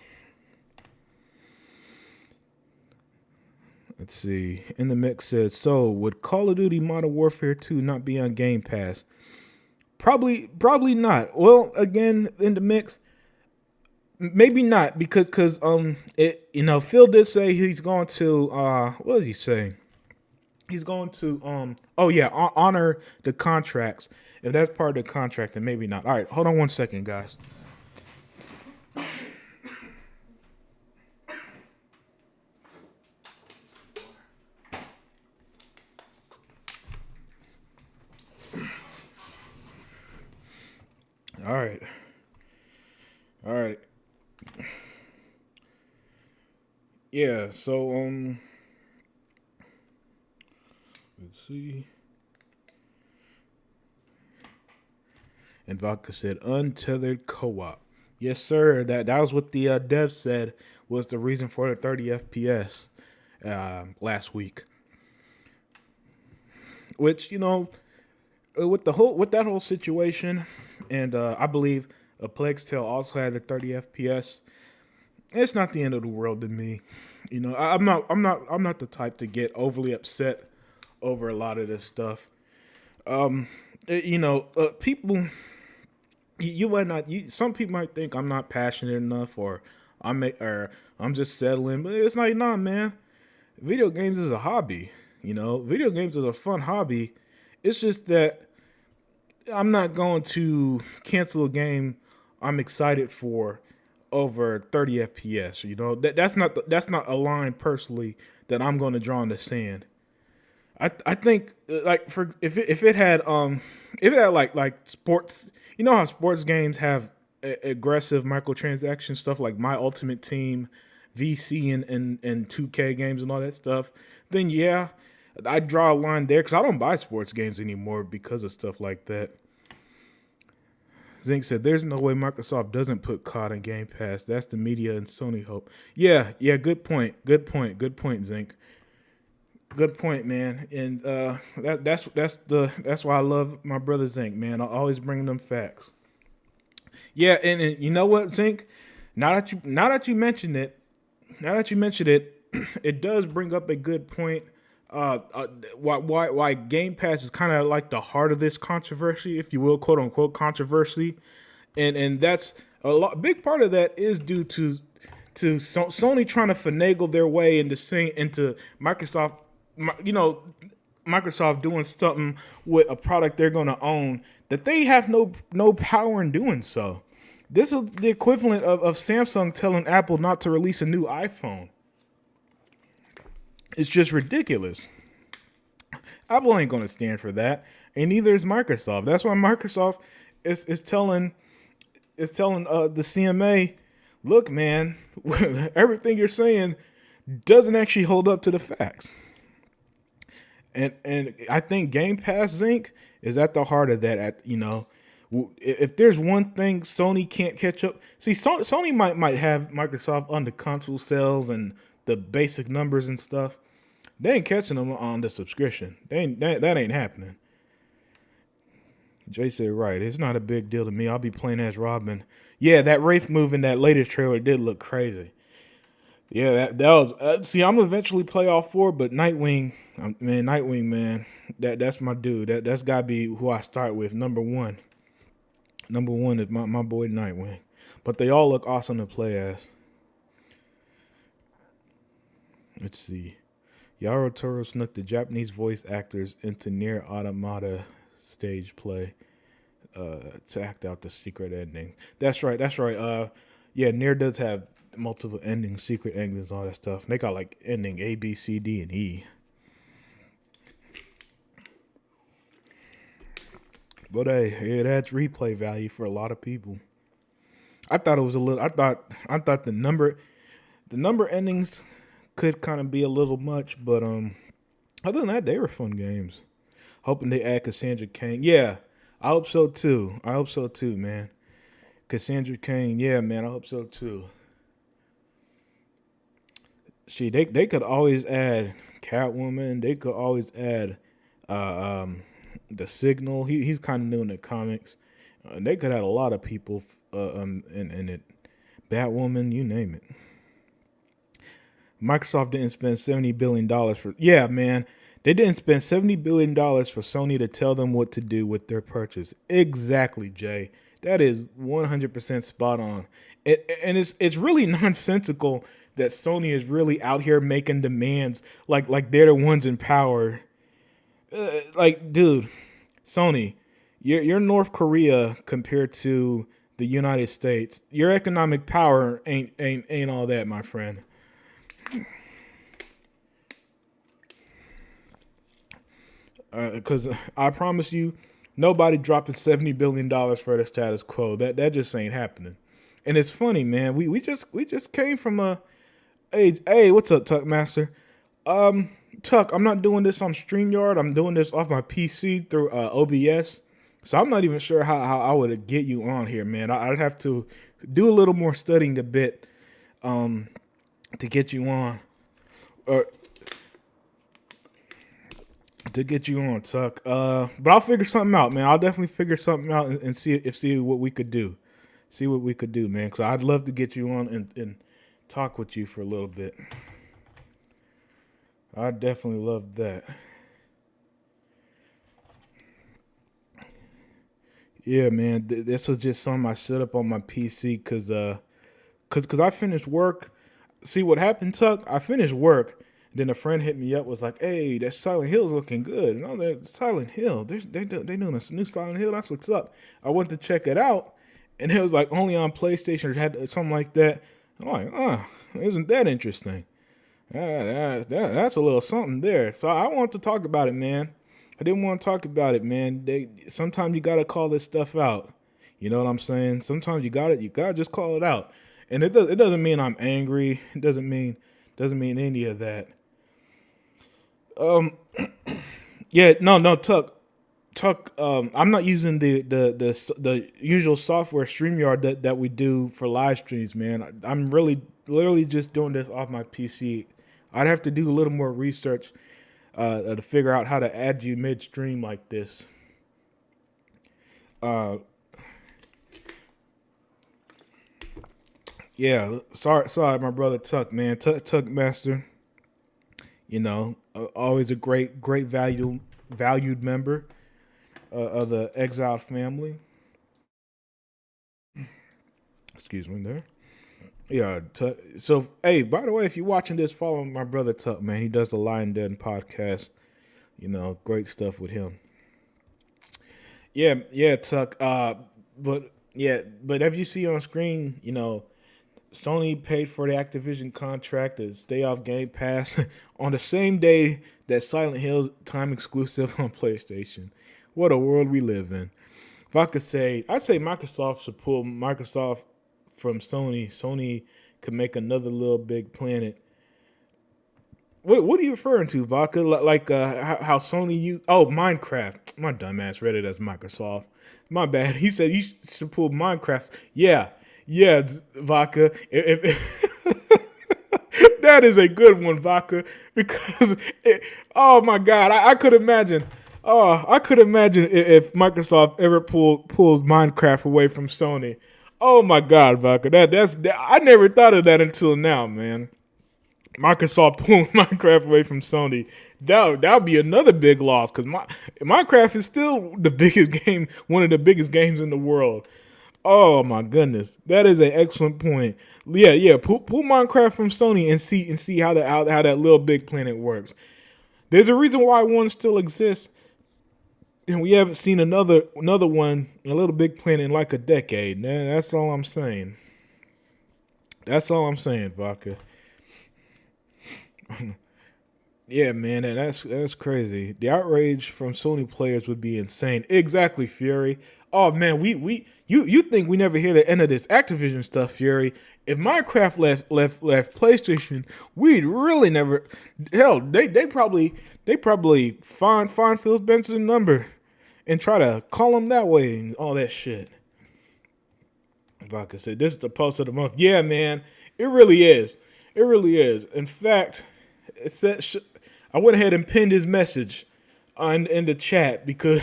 Let's see. In the mix says, so would Call of Duty Modern Warfare 2 not be on Game Pass? Probably not. Well, again, in the mix, maybe not because Phil did say he's going to what did he say? He's going to honor the contracts. If that's part of the contract, then maybe not. All right, hold on one second, guys. All right. Yeah, so let's see. And Vodka said untethered co-op. Yes, sir. That was what the dev said was the reason for the 30 FPS last week. Which, with that whole situation, and I believe A Plague's Tale also had the 30 FPS. It's not the end of the world to me. I'm not the type to get overly upset over a lot of this stuff. People, you might not. Some people might think I'm not passionate enough, or I'm just settling. But it's like, nah, man. Video games is a hobby. Video games is a fun hobby. It's just that I'm not going to cancel a game I'm excited for over 30 FPS. That's not a line personally that I'm going to draw in the sand. I think if it had like sports, how sports games have aggressive microtransaction stuff like My Ultimate Team, VC and 2K games and all that stuff, then yeah, I draw a line there because I don't buy sports games anymore because of stuff like that. Zink said, "There's no way Microsoft doesn't put COD in Game Pass. That's the media and Sony hope." Yeah. Good point, Zink. Good point, man. And that's why I love my brother Zink, man. I always bring them facts. Yeah, and you know what, Zink? Now that you mentioned it, it does bring up a good point. Why Game Pass is kind of like the heart of this controversy, if you will, quote unquote controversy, and that's a big part of that is due to Sony trying to finagle their way into Microsoft. Microsoft doing something with a product they're going to own that they have no power in doing so. This is the equivalent of Samsung telling Apple not to release a new iPhone. It's just ridiculous. Apple ain't going to stand for that, and neither is Microsoft. That's why Microsoft is telling the CMA, look, man, everything you're saying doesn't actually hold up to the facts. And I think Game Pass Zinc is at the heart of that. If there's one thing Sony can't catch up, see, Sony might have Microsoft on the console sales and the basic numbers and stuff. They ain't catching them on the subscription. That ain't happening. Jay said, right. It's not a big deal to me. I'll be playing as Robin. Yeah, that Wraith move in that latest trailer did look crazy. Yeah, that was. See, I'm gonna eventually play all four, but Nightwing, man, that's my dude. That's gotta be who I start with. Number one is my boy Nightwing. But they all look awesome to play as. Let's see. Yaro Toro snuck the Japanese voice actors into Near Automata stage play to act out the secret ending. That's right. Yeah, Nier does have multiple endings, secret endings, all that stuff. They got like ending A, B, C, D, and E. But hey, it adds replay value for a lot of people. I thought it was a little. I thought the number endings could kind of be a little much, but other than that, they were fun games. Hoping they add Cassandra Cain. Yeah, I hope so too. Man. Cassandra Cain. Yeah, man, I hope so too. See, they could always add Catwoman. They could always add the Signal. He's kind of new in the comics. They could add a lot of people in it. Batwoman, you name it. Microsoft didn't spend $70 billion for... Yeah, man. They didn't spend $70 billion for Sony to tell them what to do with their purchase. Exactly, Jay. That is 100% spot on. And it's really nonsensical that Sony is really out here making demands like they're the ones in power. Dude, Sony, you're North Korea compared to the United States. Your economic power ain't all that, my friend. Because I promise you, nobody dropping $70 billion for the status quo. That just ain't happening. And it's funny, man. We just came from a... Hey, what's up, Tuck Master? Tuck, I'm not doing this on StreamYard. I'm doing this off my PC through OBS. So I'm not even sure how I would get you on here, man. I'd have to do a little more studying a bit to get you on. Or to get you on, Tuck. But I'll figure something out, man. I'll definitely figure something out and see what we could do. See what we could do, man. Because I'd love to get you on and talk with you for a little bit. I definitely love that. Yeah, man. This was just something I set up on my PC because I finished work. See what happened, Tuck? I finished work. Then a friend hit me up, was like, "Hey, that Silent Hill's looking good." And all that Silent Hill, they doing a new Silent Hill. That's what's up. I went to check it out, and it was like only on PlayStation or had something like that. I'm like, isn't that interesting? That's a little something there. So I want to talk about it, man. I didn't want to talk about it, man. Sometimes you gotta call this stuff out. You know what I'm saying? Sometimes you gotta just call it out. And it doesn't mean I'm angry. It doesn't mean any of that. Yeah, no, Tuck. I'm not using the usual software StreamYard that we do for live streams, man. I'm literally just doing this off my PC. I'd have to do a little more research to figure out how to add you midstream like this. Yeah, sorry, my brother Tuck, man. Tuck Master. You know, always a great valued member of the exiled family. Excuse me there. Yeah. So, hey, by the way, if you're watching this, follow my brother Tuck, man. He does the Lion Den podcast. You know, great stuff with him. Yeah, Tuck. But as you see on screen, you know, Sony paid for the Activision contract to stay off Game Pass on the same day that Silent Hill's time exclusive on PlayStation. What a world we live in. If I could say, I'd say Microsoft should pull Microsoft from Sony. Sony could make another little big planet What are you referring to, Vodka? Like how Sony used? Oh, Minecraft. My dumbass read it as Microsoft. My bad. He said you should pull Minecraft. Yeah, yeah, Vodka. That is a good one, Vodka, because oh my God, I could imagine. Oh, I could imagine if Microsoft ever pulls Minecraft away from Sony. Oh my God, Vodka, I never thought of that until now, man. Microsoft pulling Minecraft away from Sony. That'll be another big loss because Minecraft is still the biggest game, one of the biggest games in the world. Oh my goodness, that is an excellent point. Yeah, yeah. Pull Minecraft from Sony and see how that Little Big Planet works. There's a reason why one still exists, and we haven't seen another one, a Little Big Planet, in like a decade. Man, that's all I'm saying. That's all I'm saying, Vodka. Yeah, man, that's crazy. The outrage from Sony players would be insane. Exactly, Fury. Oh man, you think we never hear the end of this Activision stuff, Fury? If Minecraft left PlayStation, we'd really never. Hell, they probably find Phil Spencer's number and try to call him that way and all that shit. Vodka said, "This is the post of the month." Yeah, man, it really is. It really is. In fact, it said I went ahead and pinned his message in the chat because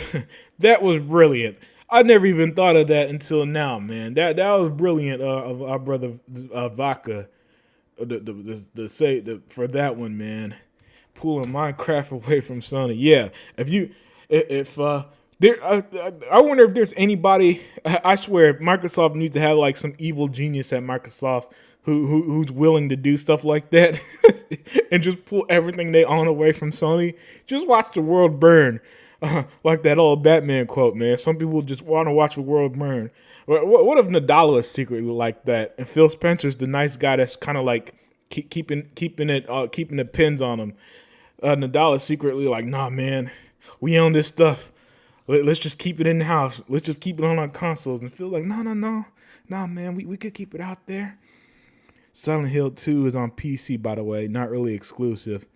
that was brilliant. I never even thought of that until now, man. That was brilliant of our brother Vodka. For that one, man. Pulling Minecraft away from Sony. Yeah, I wonder if there's anybody. I swear, Microsoft needs to have like some evil genius at Microsoft who's willing to do stuff like that and just pull everything they own away from Sony. Just watch the world burn, like that old Batman quote, man. Some people just want to watch the world burn. What if Nadal is secretly like that, and Phil Spencer's the nice guy that's kind of like keeping the pins on him? Nadal is secretly like, nah, man, we own this stuff. Let's just keep it in the house. Let's just keep it on our consoles. And Phil's like, no, man, we could keep it out there. Silent Hill 2 is on PC, by the way, not really exclusive.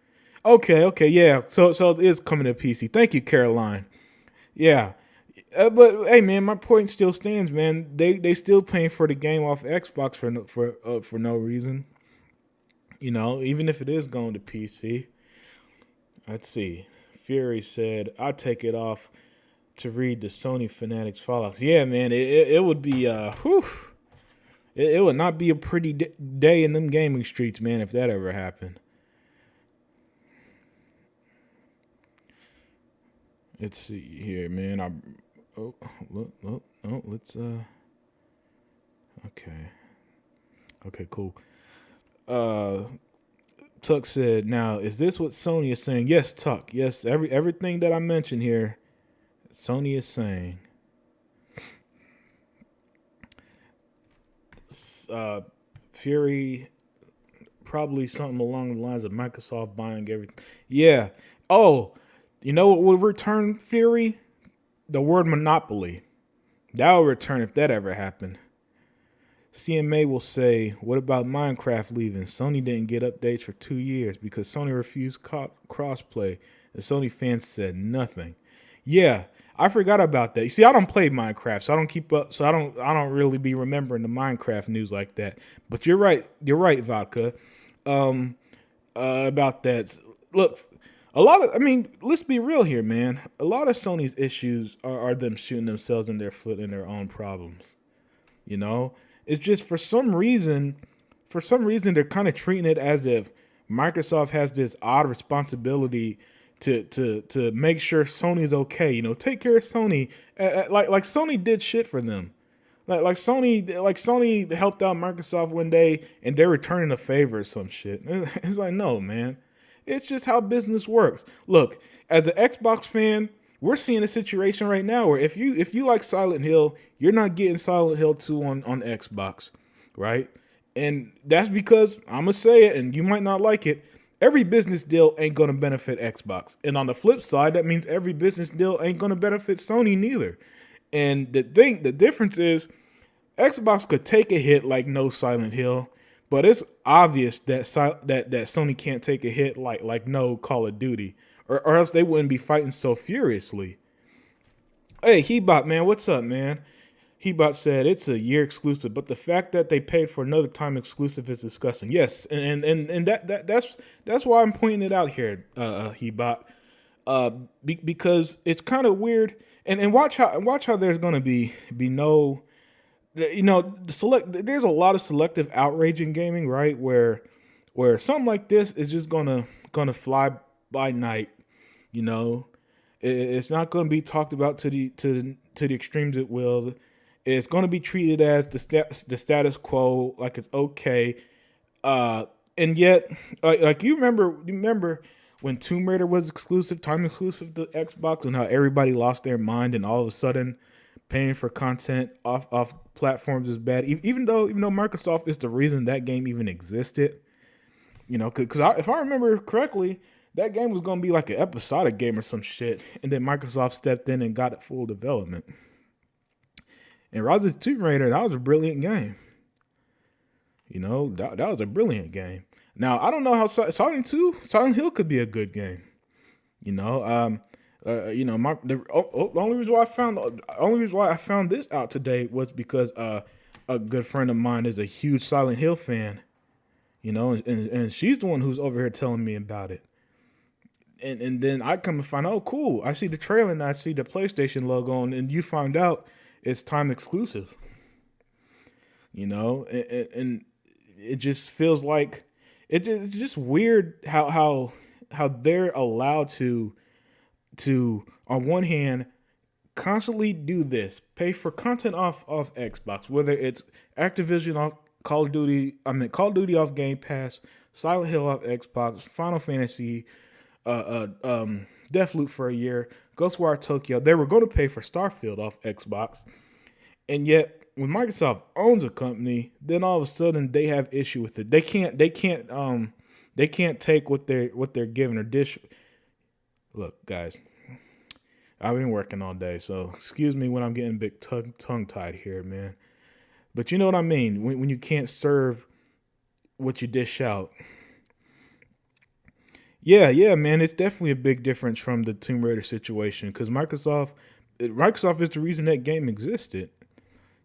Okay, yeah. So it is coming to PC. Thank you, Caroline. Yeah. But hey, man, my point still stands, man. They still paying for the game off Xbox for no reason. You know, even if it is going to PC. Let's see. Fury said, "I'll take it off to read the Sony Fanatics Fallouts." Yeah, man, it would be It would not be a pretty day in them gaming streets, man, if that ever happened. Let's see here, man. Let's okay, cool. Tuck said, "Now, is this what Sony is saying?" Yes, Tuck. Yes, everything that I mentioned here, Sony is saying. Fury, probably something along the lines of Microsoft buying everything. Yeah. Oh, you know what would return Fury? The word monopoly. That will return if that ever happened. CMA will say, "What about Minecraft leaving? Sony didn't get updates for 2 years because Sony refused crossplay. The Sony fans said nothing." Yeah, I forgot about that. You see, I don't play Minecraft, so I don't keep up. So I don't really be remembering the Minecraft news like that. But you're right, Vodka, about that. Look, let's be real here, man. A lot of Sony's issues are them shooting themselves in their foot in their own problems. You know, it's just for some reason they're kind of treating it as if Microsoft has this odd responsibility to make sure Sony's okay. You know, take care of Sony. Like Sony did shit for them. Like Sony helped out Microsoft one day and they're returning a favor or some shit. It's like, no, man. It's just how business works. Look, as an Xbox fan, we're seeing a situation right now where if you like Silent Hill, you're not getting Silent Hill 2 on Xbox, right? And that's because, I'm going to say it, and you might not like it, every business deal ain't going to benefit Xbox. And on the flip side, that means every business deal ain't going to benefit Sony neither. And the difference is, Xbox could take a hit like no Silent Hill, but it's obvious that that Sony can't take a hit like no Call of Duty, or else they wouldn't be fighting so furiously. Hey, Hebot, man, what's up, man? Hebot said it's a year exclusive, but the fact that they paid for another time exclusive is disgusting. Yes, and that's why I'm pointing it out here, Hebot, because it's kind of weird. And watch how there's gonna be no, there's a lot of selective outrage in gaming, right? Where something like this is just gonna fly by night, you know. It's not going to be talked about to the extremes it will. It's going to be treated as the status quo, like it's okay. And yet, like you remember when Tomb Raider was exclusive, time exclusive to Xbox, and how everybody lost their mind, and all of a sudden, paying for content off platforms is bad. Even though Microsoft is the reason that game even existed, because if I remember correctly, that game was going to be like an episodic game or some shit, and then Microsoft stepped in and got it full development. And Rise of the Tomb Raider, that was a brilliant game. That was a brilliant game. Now, I don't know how Silent Hill could be a good game. The only reason why I found this out today was because a good friend of mine is a huge Silent Hill fan. And she's the one who's over here telling me about it. And then I come to find out, oh, cool. I see the trailer and I see the PlayStation logo, and you find out it's time exclusive. And it just feels like it's just weird how they're allowed to on one hand constantly do this, pay for content off Xbox, whether it's Activision off Call of Duty off Game Pass, Silent Hill off Xbox, Final Fantasy, Deathloop for a year, Ghostwire Tokyo. They were going to pay for Starfield off Xbox, and yet when Microsoft owns a company, then all of a sudden they have issue with it. They can't take what they're given or dish. Look, guys, I've been working all day, so excuse me when I'm getting big tongue tied here, man. But you know what I mean when you can't serve what you dish out. Yeah, man, it's definitely a big difference from the Tomb Raider situation because Microsoft is the reason that game existed,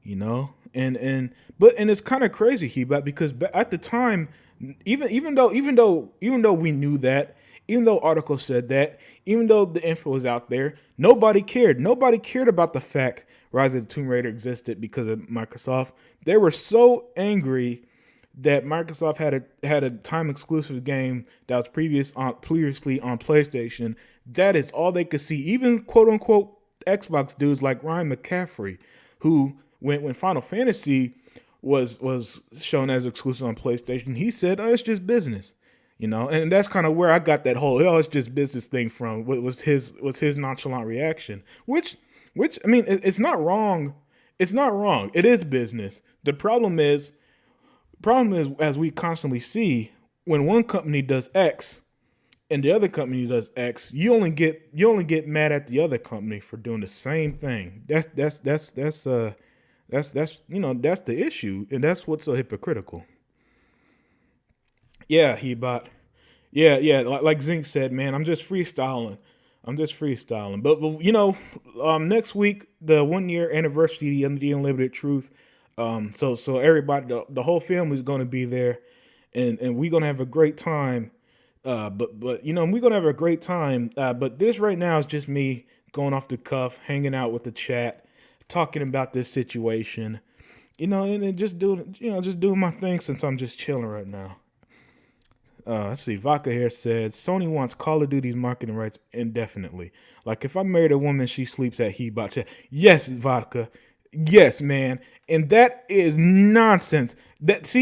and it's kind of crazy, because at the time, even though we knew that, even though articles said that, even though the info was out there, nobody cared. Nobody cared about the fact Rise of the Tomb Raider existed because of Microsoft. They were so angry that Microsoft had a time exclusive game that was previously on PlayStation. That is all they could see. Even quote unquote Xbox dudes like Ryan McCaffrey, who when Final Fantasy was shown as exclusive on PlayStation, he said, "Oh, it's just business," and that's kind of where I got that whole "oh, it's just business" thing from. Was his nonchalant reaction, which I mean, it's not wrong. It's not wrong. It is business. The problem is, as we constantly see, when one company does X and the other company does X, you only get mad at the other company for doing the same thing. That's the issue, and that's what's so hypocritical. Yeah, Hebot. Yeah. Like Zink said, man, I'm just freestyling. But next week, the 1 year anniversary of the Unlimited Truth. So everybody, the whole family is going to be there, and we're going to have a great time. But we're going to have a great time. But this right now is just me going off the cuff, hanging out with the chat, talking about this situation, and just doing my thing since I'm just chilling right now. Let's see. Vodka here said Sony wants Call of Duty's marketing rights indefinitely. Like if I married a woman, she sleeps at Hebot. Yes, Vodka. Yes, man. And that is nonsense. That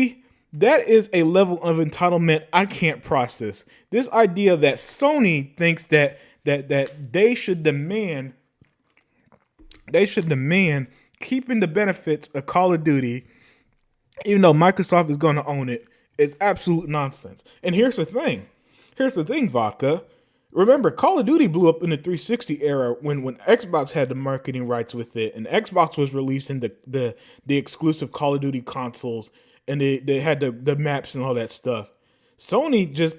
is a level of entitlement I can't process. This idea that Sony thinks that they should demand keeping the benefits of Call of Duty, even though Microsoft is going to own it, is absolute nonsense. And here's the thing, Vodka. Remember, Call of Duty blew up in the 360 era when Xbox had the marketing rights with it, and Xbox was releasing the exclusive Call of Duty consoles, and they had the maps and all that stuff. Sony just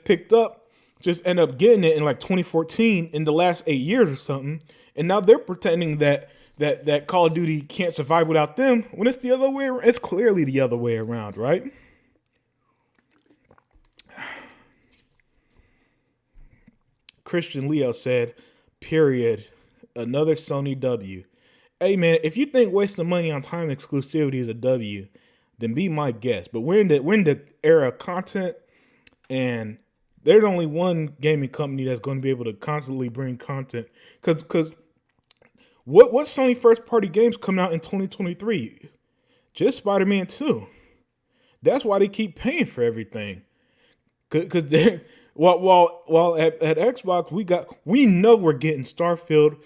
ended up getting it in like 2014 in the last 8 years or something, and now they're pretending that Call of Duty can't survive without them when it's the other way. It's clearly the other way around, right? Christian Leo said, "Period. Another Sony W." Hey man, if you think wasting money on time exclusivity is a W, then be my guest. But we're in the era of content, and there's only one gaming company that's going to be able to constantly bring content. Because what Sony first party games coming out in 2023? Just Spider-Man 2. That's why they keep paying for everything. Because they while at Xbox we know we're getting Starfield,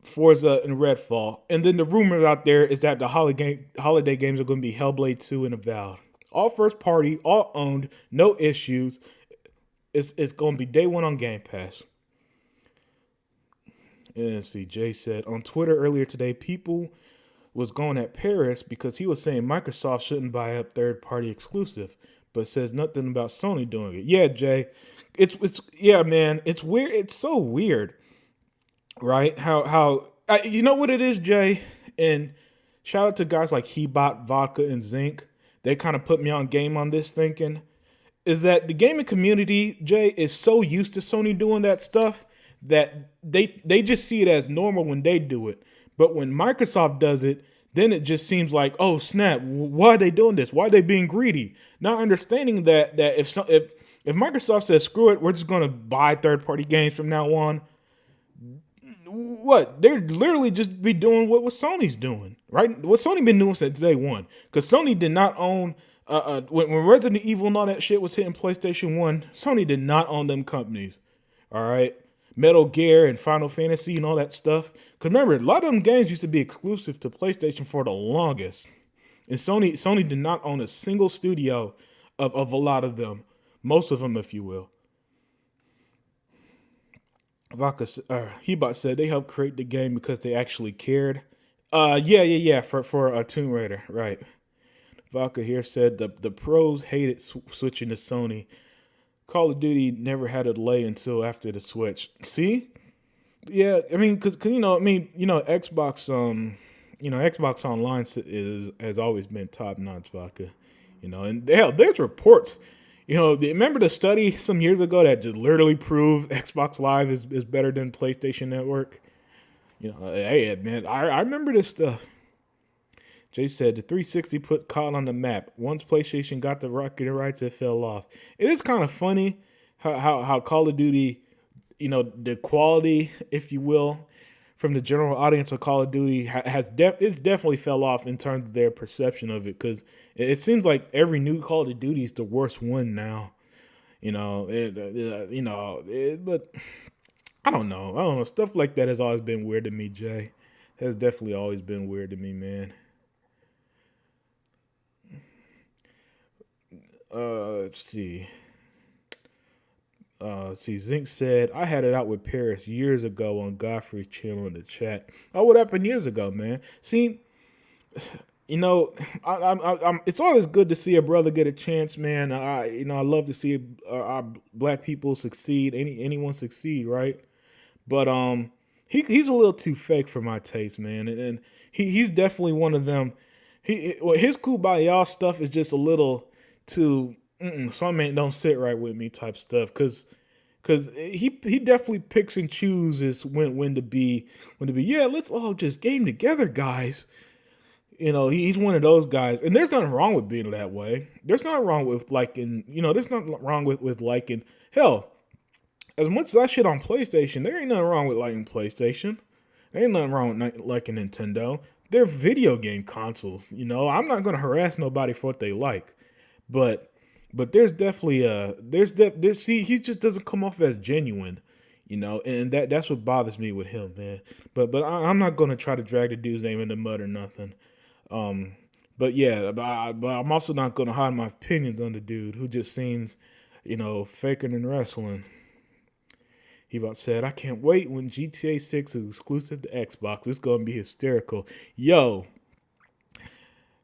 Forza, and Redfall, and then the rumors out there is that the holiday games are going to be Hellblade 2 and Avowed. All first party, all owned, no issues. It's going to be day one on Game Pass. And let's see, Jay said on Twitter earlier today, people was going at Paris because he was saying Microsoft shouldn't buy up third party exclusive, but says nothing about Sony doing it. Yeah, Jay, it's yeah, man, it's weird. It's so weird, right? How you know what it is, Jay? And shout out to guys like Hebot, Vodka, and Zinc. They kind of put me on game on this thinking is that the gaming community, Jay, is so used to Sony doing that stuff that they just see it as normal when they do it. But when Microsoft does it, then it just seems like, oh snap, why are they doing this? Why are they being greedy? Not understanding that if Microsoft says screw it, we're just gonna buy third party games from now on. What they're literally just be doing what Sony's doing, right? What Sony been doing since day one, because Sony did not own when Resident Evil and all that shit was hitting PlayStation 1, Sony did not own them companies. All right. Metal Gear and Final Fantasy and all that stuff. Because remember, a lot of them games used to be exclusive to PlayStation for the longest. And Sony did not own a single studio of a lot of them. Most of them, if you will. Hebot said they helped create the game because they actually cared. Yeah. For Tomb Raider, right. Vodka here said the pros hated switching to Sony. Call of Duty never had a delay until after the switch. See? Yeah, I mean, cause Xbox, Xbox Online has always been top notch, Vodka. And hell, there's reports. Remember the study some years ago that just literally proved Xbox Live is better than PlayStation Network? Hey man, I remember this stuff. Jay said the 360 put COD on the map. Once PlayStation got the marketing rights, it fell off. It is kind of funny how Call of Duty, the quality, if you will, from the general audience of Call of Duty it's definitely fell off in terms of their perception of it, because it seems like every new Call of Duty is the worst one now. But I don't know. Stuff like that has always been weird to me, Jay. Has definitely always been weird to me, man. Let's see. Zinc said, I had it out with Paris years ago on Godfrey's channel in the chat. Oh, what happened years ago, man? See, it's always good to see a brother get a chance, man. I love to see our black people succeed, anyone succeed, right? But he's a little too fake for my taste, man. And he's definitely one of them. His Kumbaya stuff is just a little too some man don't sit right with me type stuff, because he definitely picks and chooses when to be yeah, let's all just game together, guys. He's one of those guys, and there's nothing wrong with being that way. There's nothing wrong with liking, there's nothing wrong with liking. Hell, as much as I shit on PlayStation, there ain't nothing wrong with liking PlayStation. There ain't nothing wrong with liking Nintendo. They're video game consoles. I'm not gonna harass nobody for what they like. But there's definitely see, he just doesn't come off as genuine, and that's what bothers me with him, man. But I'm not gonna try to drag the dude's name in the mud or nothing. But I'm also not gonna hide my opinions on the dude who just seems, faker than wrestling. He about said, I can't wait when GTA 6 is exclusive to Xbox. It's gonna be hysterical. Yo,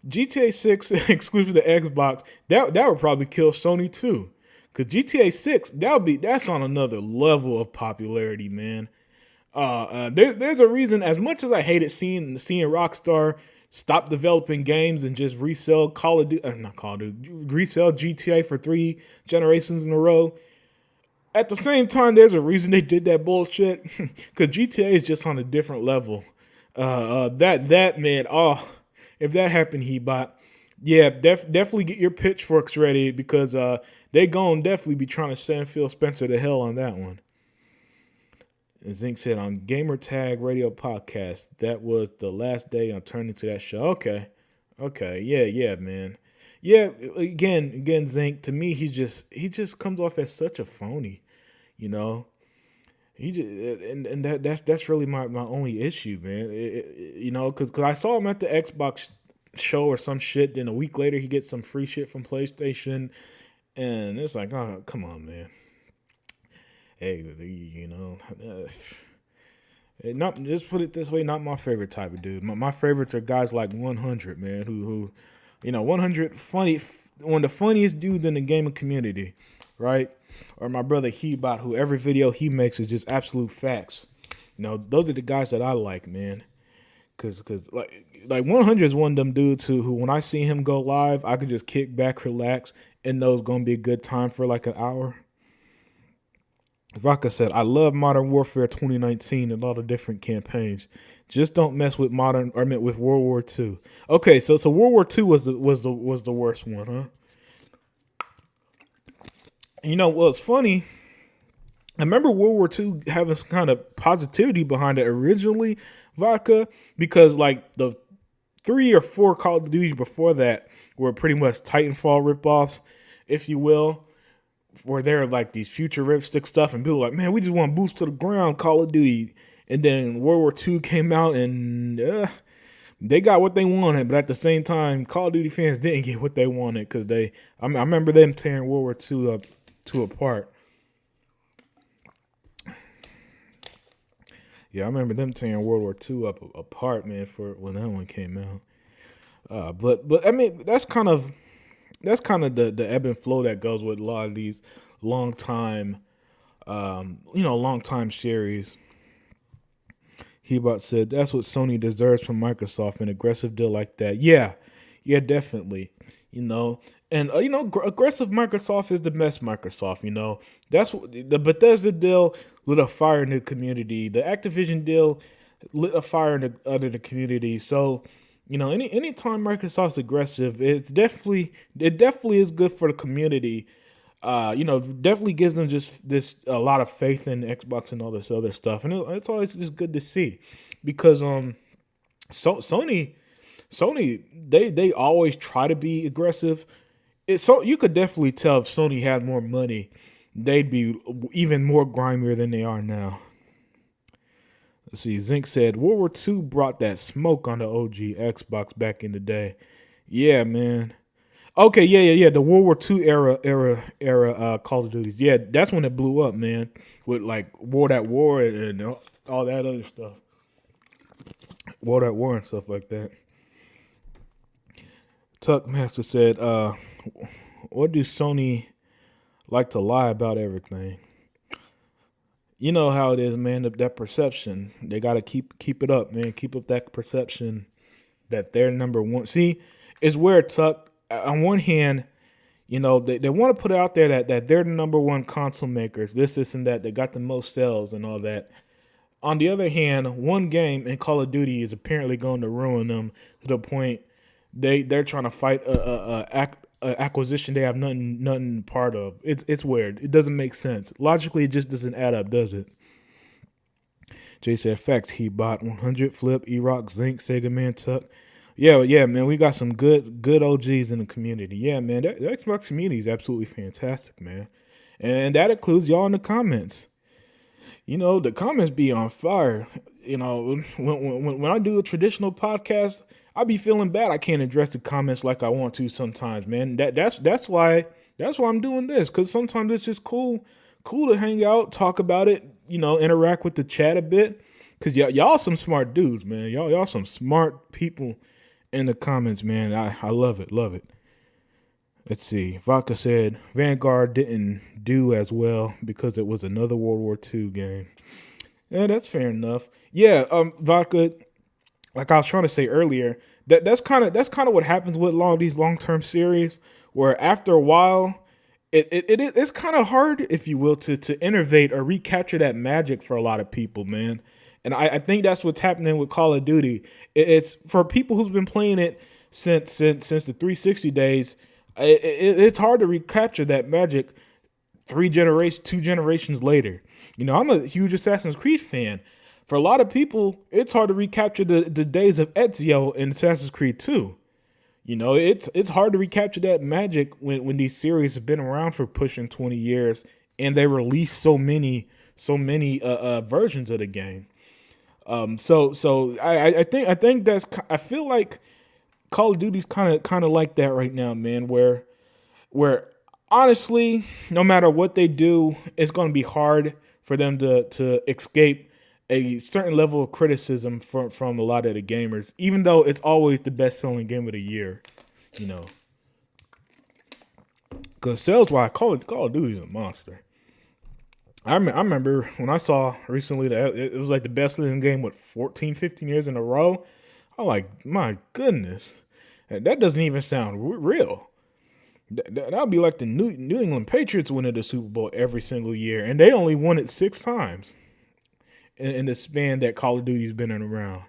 GTA 6 exclusive to Xbox, that would probably kill Sony too. Cause GTA 6, that's on another level of popularity, man. There's a reason. As much as I hated seeing Rockstar stop developing games and just resell not Call of Duty, resell GTA for 3 generations in a row. At the same time, there's a reason they did that bullshit. Because GTA is just on a different level. That man. Oh, if that happened, yeah, definitely get your pitchforks ready because they gon' definitely be trying to send Phil Spencer to hell on that one. And Zink said on Gamer Tag Radio Podcast, that was the last day I'm turning to that show. Okay, yeah, man. Yeah, again, Zink. To me, he just comes off as such a phony, you know. He just, and that's really my only issue, man. You know, because I saw him at the Xbox show or some shit. Then a week later, he gets some free shit from PlayStation, and it's like, oh, come on, man. Hey, you know, not just put it this way, not my favorite type of dude. My favorites are guys like 100, man, who, you know, 100 funny, one of the funniest dudes in the gaming community, right? Or my brother Hebot, who every video he makes is just absolute facts. You know, those are the guys that I like, man. Cause like 100 is one of them dudes who when I see him go live, I can just kick back, relax, and know it's gonna be a good time for like an hour. Raka said, I love Modern Warfare 2019 and all the different campaigns. Just don't mess with with World War II. Okay, so World War II was the worst one, huh? You know, well, it's funny. I remember World War II having some kind of positivity behind it originally, Vodka, because like the 3 or 4 Call of Duty before that were pretty much Titanfall ripoffs, if you will, where they're like these futuristic stuff, and people were like, man, we just want to boost to the ground Call of Duty. And then World War II came out, and they got what they wanted, but at the same time, Call of Duty fans didn't get what they wanted because I remember them tearing World War II apart. Yeah, I remember them tearing World War II apart, man, for when that one came out. But I mean, that's kind of the ebb and flow that goes with a lot of these long time series. Hebot said that's what Sony deserves from Microsoft, an aggressive deal like that. Yeah, definitely. You know, and aggressive Microsoft is the best Microsoft. You know, that's what the Bethesda deal lit a fire in the community. The Activision deal lit a fire under the community. So, you know, anytime Microsoft's aggressive, it definitely is good for the community. Definitely gives them just a lot of faith in Xbox and all this other stuff, and it's always just good to see because Sony they always try to be aggressive. So you could definitely tell if Sony had more money, they'd be even more grimier than they are now. Let's see. Zink said World War II brought that smoke on the OG Xbox back in the day. Yeah, man. Okay, yeah. The World War II era Call of Duties. Yeah, that's when it blew up, man. With like World at War and all that other stuff. World at War and stuff like that. Tuck Master said, what do Sony like to lie about everything? You know how it is, man. That perception. They got to keep it up, man. Keep up that perception that they're number one. See, it's where Tuck. On one hand, you know, they want to put it out there that they're the number one console makers, this and that. They got the most sales and all that. On the other hand, one game in Call of Duty is apparently going to ruin them to the point they're trying to fight a acquisition they have nothing part of. It's weird. It doesn't make sense. Logically, it just doesn't add up, does it? Jay said, facts, he bought 100, Flip, E-Rock, Zink, Sega Man, Tuck. Yeah, man, we got some good OGs in the community. Yeah, man, the Xbox community is absolutely fantastic, man. And that includes y'all in the comments. You know, the comments be on fire. You know, when I do a traditional podcast, I be feeling bad I can't address the comments like I want to sometimes, man. That's why I'm doing this, because sometimes it's just cool to hang out, talk about it, you know, interact with the chat a bit. Because y'all some smart dudes, man. Y'all some smart people. in the comments, man. I love it, love it. Let's see. Vodka said Vanguard didn't do as well because it was another World War II game. Yeah, that's fair enough. Yeah, Vodka. Like I was trying to say earlier, that's kind of what happens with these long term series, where after a while, it's kind of hard, if you will, to innovate or recapture that magic for a lot of people, man. And I think that's what's happening with Call of Duty. It's for people who's been playing it since the 360 days. It's hard to recapture that magic 2 generations later. I'm a huge Assassin's Creed fan. For a lot of people, it's hard to recapture the days of Ezio in Assassin's Creed 2. It's hard to recapture that magic when these series have been around for pushing 20 years and they release so many versions of the game. So I think I feel like Call of Duty's kind of like that right now, man. Where honestly, no matter what they do, it's going to be hard for them to escape a certain level of criticism from a lot of the gamers, even though it's always the best selling game of the year, you know. Because sales wise, Call of Duty is a monster. I remember when I saw recently that it was like the best selling game, 14, 15 years in a row. I'm like, my goodness, that doesn't even sound real. That'd be like the New England Patriots winning the Super Bowl every single year, and they only won it 6 times in the span that Call of Duty's been around.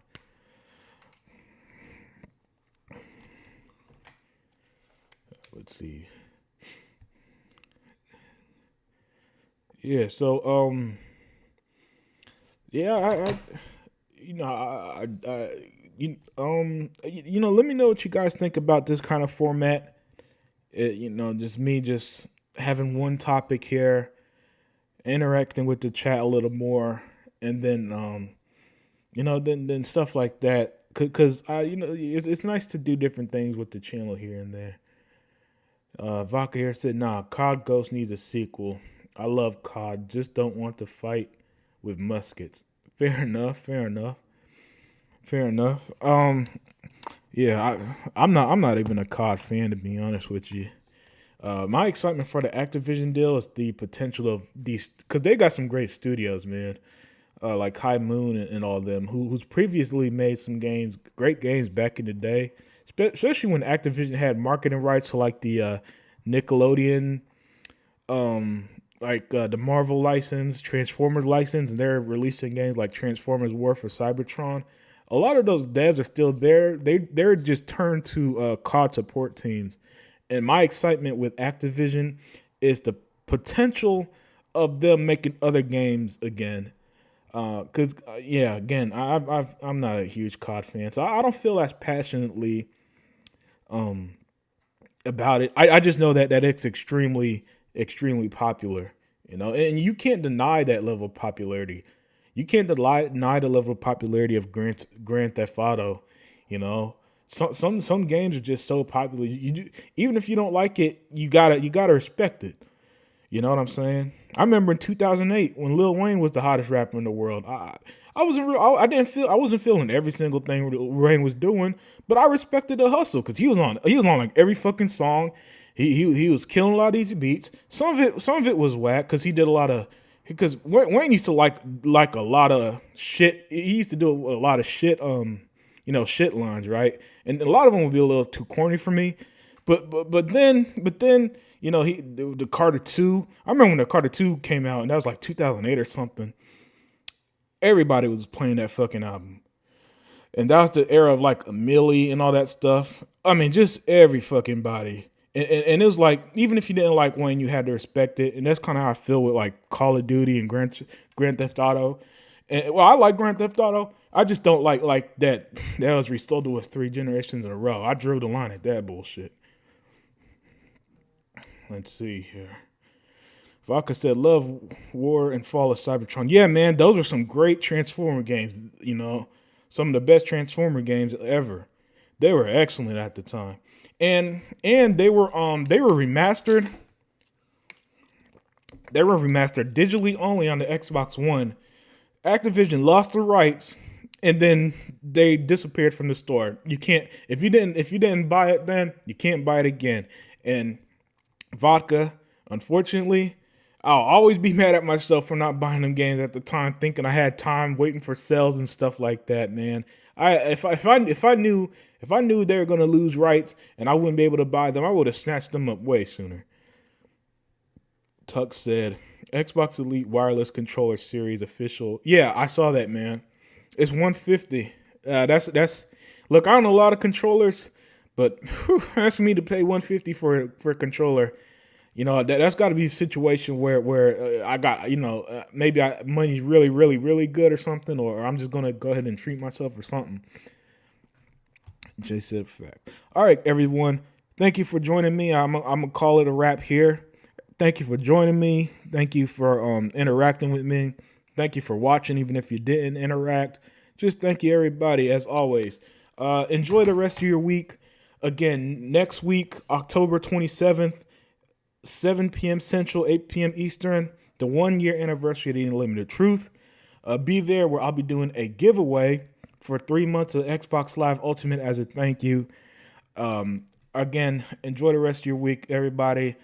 Let's see. Yeah. So yeah. Let me know what you guys think about this kind of format. Just me just having one topic here, interacting with the chat a little more, and then then stuff like that. Cause it's nice to do different things with the channel here and there. Vodka here said, "Nah, COD Ghost needs a sequel. I love COD, just don't want to fight with muskets." Fair enough. Fair enough. Fair enough. Yeah, I'm not even a COD fan, to be honest with you. My excitement for the Activision deal is the potential of these, because they got some great studios, man. Like High Moon and all of them, who's previously made some games, great games back in the day, especially when Activision had marketing rights to like the Nickelodeon, the Marvel license, Transformers license, and they're releasing games like Transformers War for Cybertron. A lot of those devs are still there. They're just turned to COD support teams. And my excitement with Activision is the potential of them making other games again. Because again, I'm not a huge COD fan, so I don't feel as passionately about it. I just know that it's extremely popular, and you can't deny that level of popularity. You can't deny the level of popularity of Grand Theft Auto. Some games are just so popular. Even if you don't like it, you gotta respect it. You know what I'm saying? I remember in 2008 when Lil Wayne was the hottest rapper in the world. I wasn't feeling every single thing Wayne was doing, but I respected the hustle because he was on like every fucking song. He was killing a lot of these beats. Some of it was whack because he did a lot of. Because Wayne used to like a lot of shit. He used to do a lot of shit, shit lines, right? And a lot of them would be a little too corny for me. But then, the Carter 2. I remember when the Carter 2 came out, and that was like 2008 or something. Everybody was playing that fucking album, and that was the era of like Millie and all that stuff. I mean, just every fucking body. And it was like, even if you didn't like Wayne, you had to respect it. And that's kind of how I feel with like Call of Duty and Grand Theft Auto. And I like Grand Theft Auto. I just don't like that was restored to us 3 generations in a row. I drew the line at that bullshit. Let's see here. Vodka said, "Love War and Fall of Cybertron." Yeah, man, those were some great Transformer games. Some of the best Transformer games ever. They were excellent at the time. And they were remastered. They were remastered digitally only on the Xbox One. Activision lost the rights and then they disappeared from the store. You can't if you didn't buy it then, you can't buy it again. And vodka, unfortunately, I'll always be mad at myself for not buying them games at the time, thinking I had time waiting for sales and stuff like that, man. If I knew they were gonna lose rights and I wouldn't be able to buy them, I would have snatched them up way sooner. Tuck said, Xbox Elite Wireless Controller Series official. Yeah, I saw that, man. It's 150. That's look, I own a lot of controllers, but whew, ask me to pay 150 for a controller. That's got to be a situation where I got maybe money's really really really good or something, or I'm just gonna go ahead and treat myself or something. Jay said fact. All right, everyone. Thank you for joining me. I'm gonna call it a wrap here. Thank you for joining me. Thank you for interacting with me. Thank you for watching, even if you didn't interact. Just thank you, everybody, as always. Enjoy the rest of your week. Again, next week, October 27th, 7 p.m. Central, 8 p.m. Eastern, the 1-year anniversary of the Unlimited Truth. Be there where I'll be doing a giveaway for 3 months of Xbox Live Ultimate as a thank you. Again, enjoy the rest of your week, everybody.